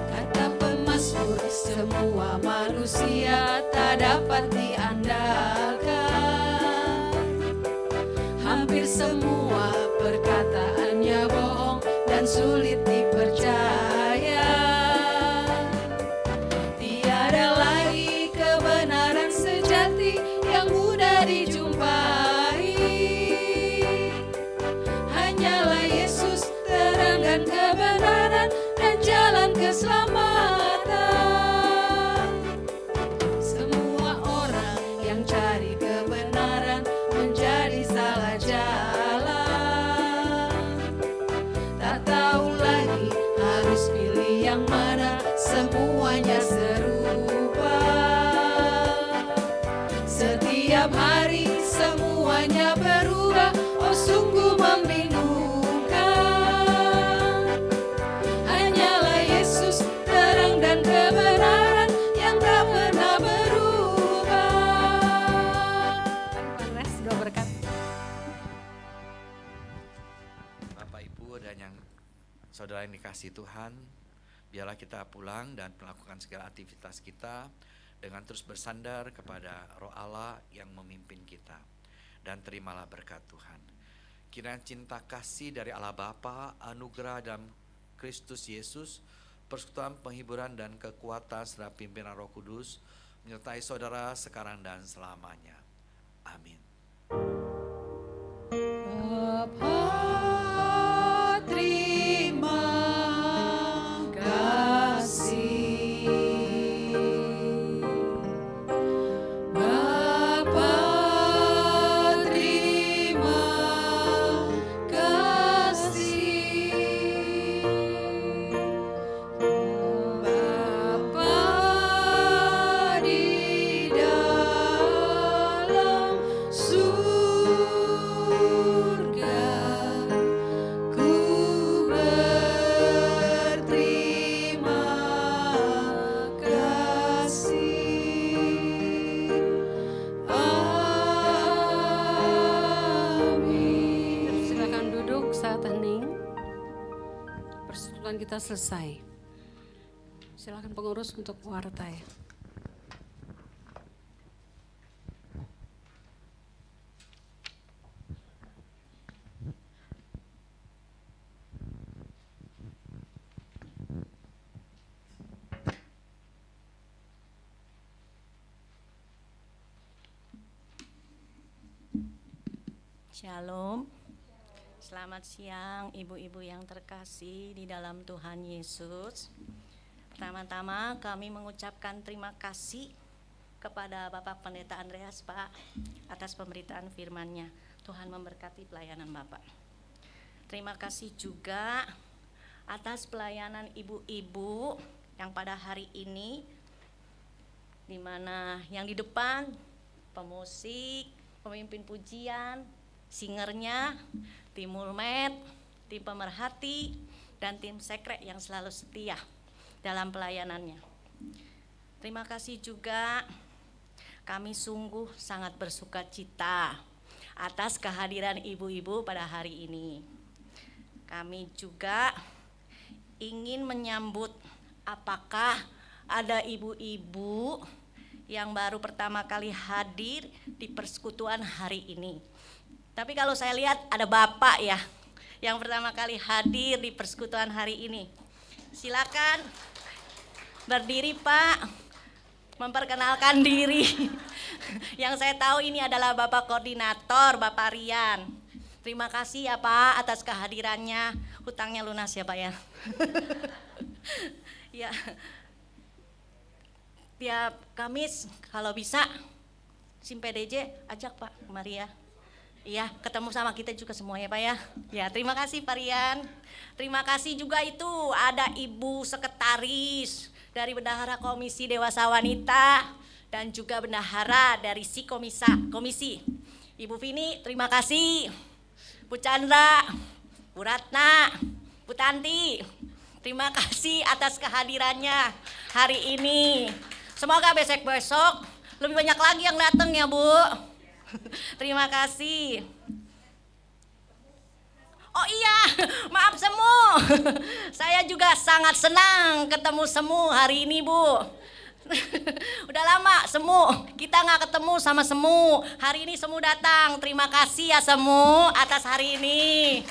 Kata pemazmur, semua manusia tak dapat diandalkan. Hampir semua perkataannya bohong dan sulit dipercaya. Tiada lagi kebenaran sejati yang mudah dijumpai. Hanyalah Yesus, terang dan kebenaran dan jalan keselamatan. Semua orang yang cari kebenaran menjadi salah jalan. Tak tahu lagi harus pilih yang mana, semuanya serupa. Setiap hari semuanya berubah, oh sungguh membingungkan. Hanyalah Yesus, terang dan kebenaran yang tak pernah berubah. Panas, doa berkat. Bapak Ibu dan yang saudara yang dikasihi Tuhan, biarlah kita pulang dan melakukan segala aktivitas kita dengan terus bersandar kepada Roh Allah yang memimpin kita. Dan terimalah berkat Tuhan. Kiranya cinta kasih dari Allah Bapa, anugerah dalam Kristus Yesus, persekutuan penghiburan dan kekuatan serta pimpinan Roh Kudus menyertai saudara sekarang dan selamanya. Amin. Bapa, terima kasih. Bapa, terima kasih. Bapa di dalam surga, ku berterima kasih. Amin. Silakan duduk saat hening. Persekutuan kita selesai. Silakan pengurus untuk wartai. Shalom. Selamat siang ibu-ibu yang terkasih di dalam Tuhan Yesus. Pertama-tama kami mengucapkan terima kasih kepada Bapak Pendeta Andreas Pak atas pemberitaan firman-Nya. Tuhan memberkati pelayanan Bapak. Terima kasih juga atas pelayanan ibu-ibu yang pada hari ini, di mana yang di depan pemusik, pemimpin pujian, singernya, tim mulmet, tim pemerhati, dan tim sekret yang selalu setia dalam pelayanannya. Terima kasih juga, kami sungguh sangat bersuka cita atas kehadiran ibu-ibu pada hari ini. Kami juga ingin menyambut apakah ada ibu-ibu yang baru pertama kali hadir di persekutuan hari ini. Tapi kalau saya lihat ada Bapak ya yang pertama kali hadir di persekutuan hari ini. Silakan berdiri Pak, memperkenalkan diri. Yang saya tahu ini adalah Bapak Koordinator, Bapak Rian. Terima kasih ya Pak atas kehadirannya. Hutangnya lunas ya Pak ya. Ya. Tiap Kamis kalau bisa SIM PDJ ajak Pak kemari ya. Iya, ketemu sama kita juga semua ya Pak ya. Ya, terima kasih Pak Rian. Terima kasih juga itu ada Ibu Sekretaris dari Bendahara Komisi Dewasa Wanita dan juga Bendahara dari si komisi. Ibu Vini, terima kasih. Bu Chandra, Bu Ratna, Bu Tanti, terima kasih atas kehadirannya hari ini. Semoga besok-besok lebih banyak lagi yang datang ya Bu. Terima kasih. Oh iya, maaf Semu. Saya juga sangat senang ketemu Semu hari ini Bu. Udah lama Semu, kita nggak ketemu sama Semu. Hari ini Semu datang. Terima kasih ya Semu atas hari ini.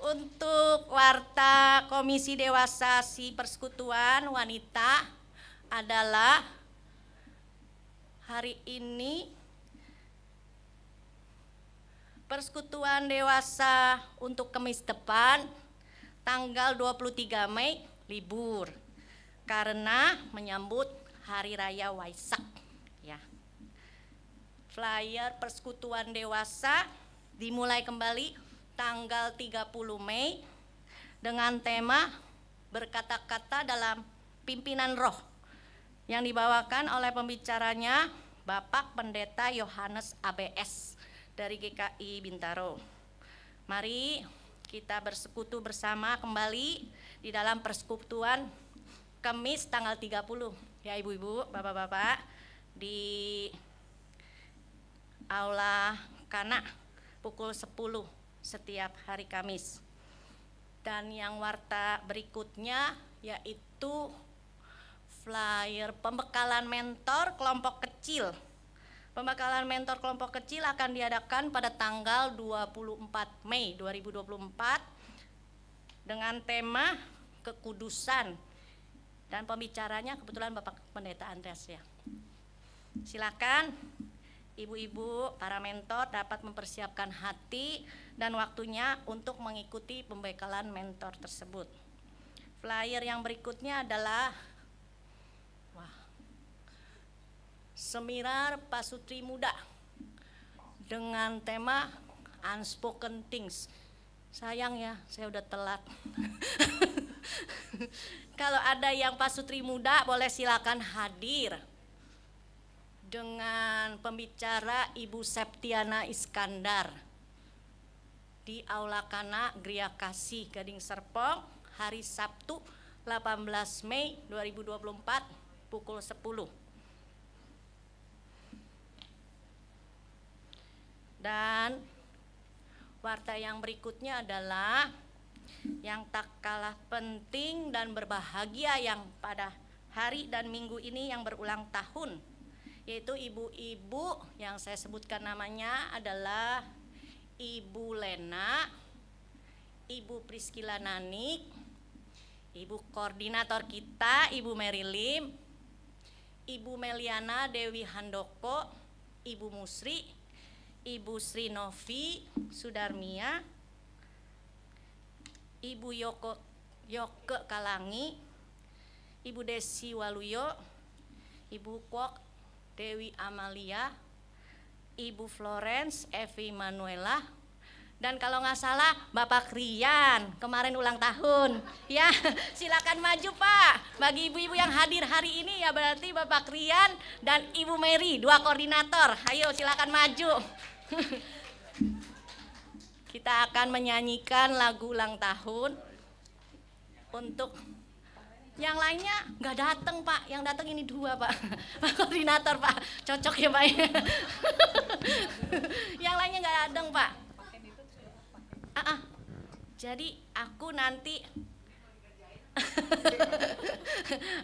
Untuk warta Komisi Dewasa Si Persekutuan Wanita adalah hari ini Persekutuan Dewasa untuk Kamis depan tanggal 23 Mei libur karena menyambut Hari Raya Waisak ya. Flyer Persekutuan Dewasa dimulai kembali tanggal 30 Mei dengan tema berkata-kata dalam pimpinan roh yang dibawakan oleh pembicaranya Bapak Pendeta Yohanes ABS dari GKI Bintaro. Mari kita bersekutu bersama kembali di dalam persekutuan Kamis tanggal 30 ya ibu-ibu, bapak-bapak di Aula Kana pukul 10 setiap hari Kamis. Dan yang warta berikutnya yaitu flyer pembekalan mentor kelompok kecil. Pembekalan mentor kelompok kecil akan diadakan pada tanggal 24 Mei 2024 dengan tema kekudusan dan pembicaranya kebetulan Bapak Pendeta Andreas ya. Silakan ibu-ibu para mentor dapat mempersiapkan hati dan waktunya untuk mengikuti pembekalan mentor tersebut. Flyer yang berikutnya adalah Seminar Pasutri Muda dengan tema Unspoken Things. Sayang ya, saya udah telat. Kalau ada yang Pasutri Muda boleh silakan hadir dengan pembicara Ibu Septiana Iskandar di Aula Kana Gria Kasih Gading Serpong hari Sabtu 18 Mei 2024 pukul 10. Dan warta yang berikutnya adalah yang tak kalah penting dan berbahagia yang pada hari dan minggu ini yang berulang tahun, yaitu ibu-ibu yang saya sebutkan namanya adalah Ibu Lena, Ibu Priskila Nanik, Ibu Koordinator kita Ibu Mary Lim, Ibu Meliana Dewi Handoko, Ibu Musri, Ibu Sri Novi Sudarmia, Ibu Yoke Kalangi, Ibu Desi Waluyo, Ibu Kwok Dewi Amalia, Ibu Florence Evi Manuela, dan kalau nggak salah Bapak Rian kemarin ulang tahun. Ya, silakan maju Pak. Bagi ibu-ibu yang hadir hari ini ya berarti Bapak Rian dan Ibu Mary, 2 koordinator. Ayo silakan maju. Kita akan menyanyikan lagu ulang tahun. Untuk yang lainnya nggak datang Pak, yang datang ini 2 Pak. Koordinator Pak, cocok ya Pak. Yang lainnya nggak datang Pak. Jadi aku nanti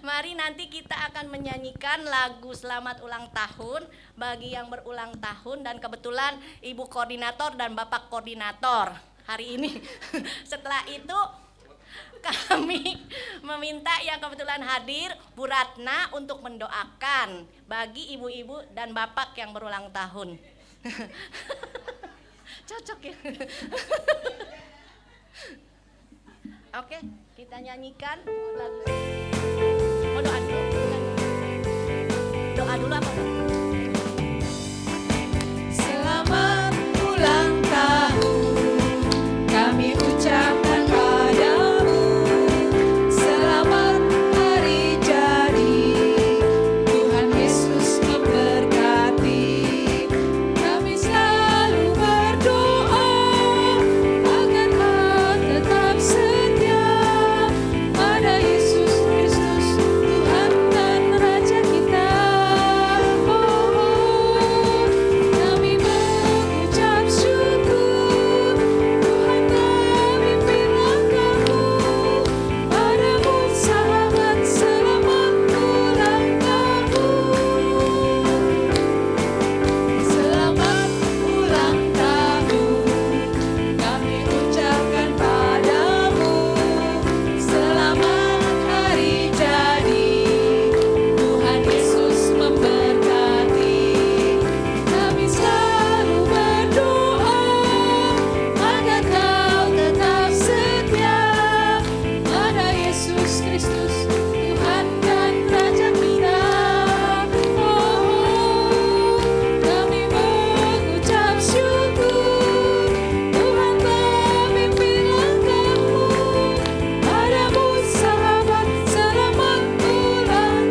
mari nanti kita akan menyanyikan lagu selamat ulang tahun bagi yang berulang tahun dan kebetulan Ibu Koordinator dan Bapak Koordinator hari ini. Setelah itu kami meminta yang kebetulan hadir Bu Ratna untuk mendoakan bagi ibu-ibu dan bapak yang berulang tahun. Cocok ya. Oke, kita nyanyikan lagu. Mau doa dulu? Doa dulu apa? Selamat ulang tahun kami ucapkan padamu. Selamat hari jadi, Tuhan Yesus memberkati. Kami selalu berdoa agar kau tetap setia pada Yesus Kristus, Tuhan dan Raja kita. Kami mengucap syukur, Tuhan memimpin langkahmu. Padamu sahabat, selamat ulang tahun. Selamat ulang tahun kami ucapkan padamu. Selamat hari jadi, Tuhan Yesus memberkati. Kami selalu berdoa agar kau tetap setia pada Yesus Kristus, Tuhan dan Raja kita. Kami mengucap syukur, Tuhan memimpin langkahmu. Padamu sahabat, selamat ulang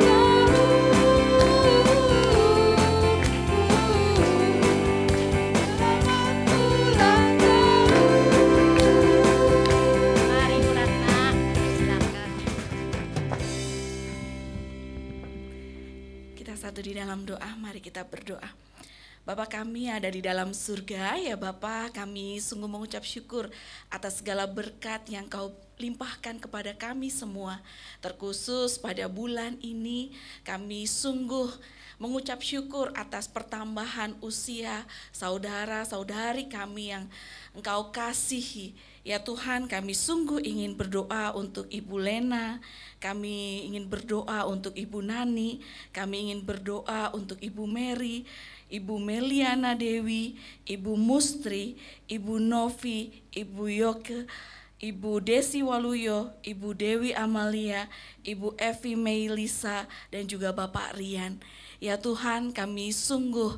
Mari Bu Ratna, silakan. Kita satu di dalam doa, mari kita berdoa. Bapa kami ada di dalam surga, ya Bapa, kami sungguh mengucap syukur atas segala berkat yang Kau limpahkan kepada kami semua. Terkhusus pada bulan ini kami sungguh mengucap syukur atas pertambahan usia saudara-saudari kami yang Engkau kasihi. Ya Tuhan, kami sungguh ingin berdoa untuk Ibu Lena, kami ingin berdoa untuk Ibu Nani, kami ingin berdoa untuk Ibu Mary, Ibu Meliana Dewi, Ibu Mustri, Ibu Novi, Ibu Yoke, Ibu Desi Waluyo, Ibu Dewi Amalia, Ibu Evi Meilisa, dan juga Bapak Rian. Ya Tuhan, kami sungguh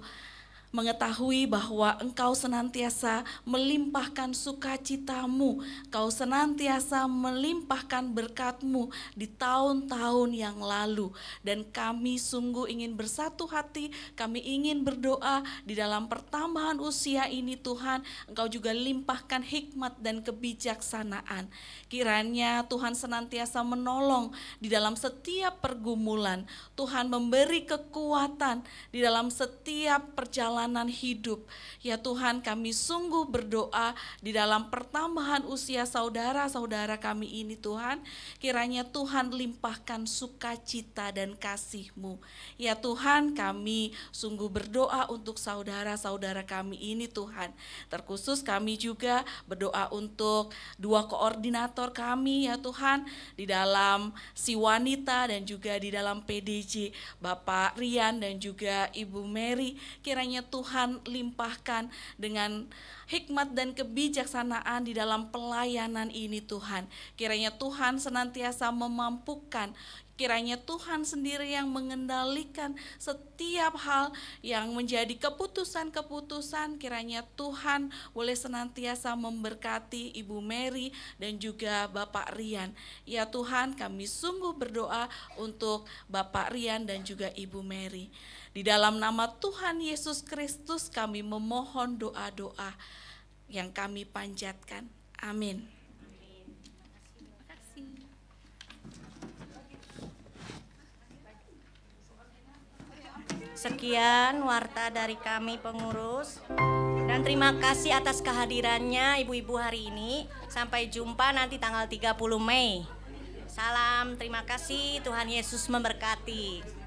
mengetahui bahwa Engkau senantiasa melimpahkan sukacitamu, Kau senantiasa melimpahkan berkat-Mu di tahun-tahun yang lalu. Dan kami sungguh ingin bersatu hati, kami ingin berdoa di dalam pertambahan usia ini Tuhan, Engkau juga limpahkan hikmat dan kebijaksanaan. Kiranya Tuhan senantiasa menolong di dalam setiap pergumulan, Tuhan memberi kekuatan di dalam setiap perjalanan hidup. Ya Tuhan, kami sungguh berdoa di dalam pertambahan usia saudara-saudara kami ini Tuhan, kiranya Tuhan limpahkan sukacita dan kasih-Mu. Ya Tuhan, kami sungguh berdoa untuk saudara-saudara kami ini Tuhan. Terkhusus kami juga berdoa untuk 2 koordinator kami ya Tuhan, di dalam si wanita dan juga di dalam PDJ, Bapak Rian dan juga Ibu Mary. Kiranya Tuhan limpahkan dengan hikmat dan kebijaksanaan di dalam pelayanan ini Tuhan. Kiranya Tuhan senantiasa memampukan, kiranya Tuhan sendiri yang mengendalikan setiap hal yang menjadi keputusan-keputusan. Kiranya Tuhan boleh senantiasa memberkati Ibu Mary dan juga Bapak Rian. Ya Tuhan, kami sungguh berdoa untuk Bapak Rian dan juga Ibu Mary. Di dalam nama Tuhan Yesus Kristus kami memohon doa-doa yang kami panjatkan. Amin. Sekian warta dari kami pengurus, dan terima kasih atas kehadirannya ibu-ibu hari ini. Sampai jumpa nanti tanggal 30 Mei. Salam, terima kasih, Tuhan Yesus memberkati.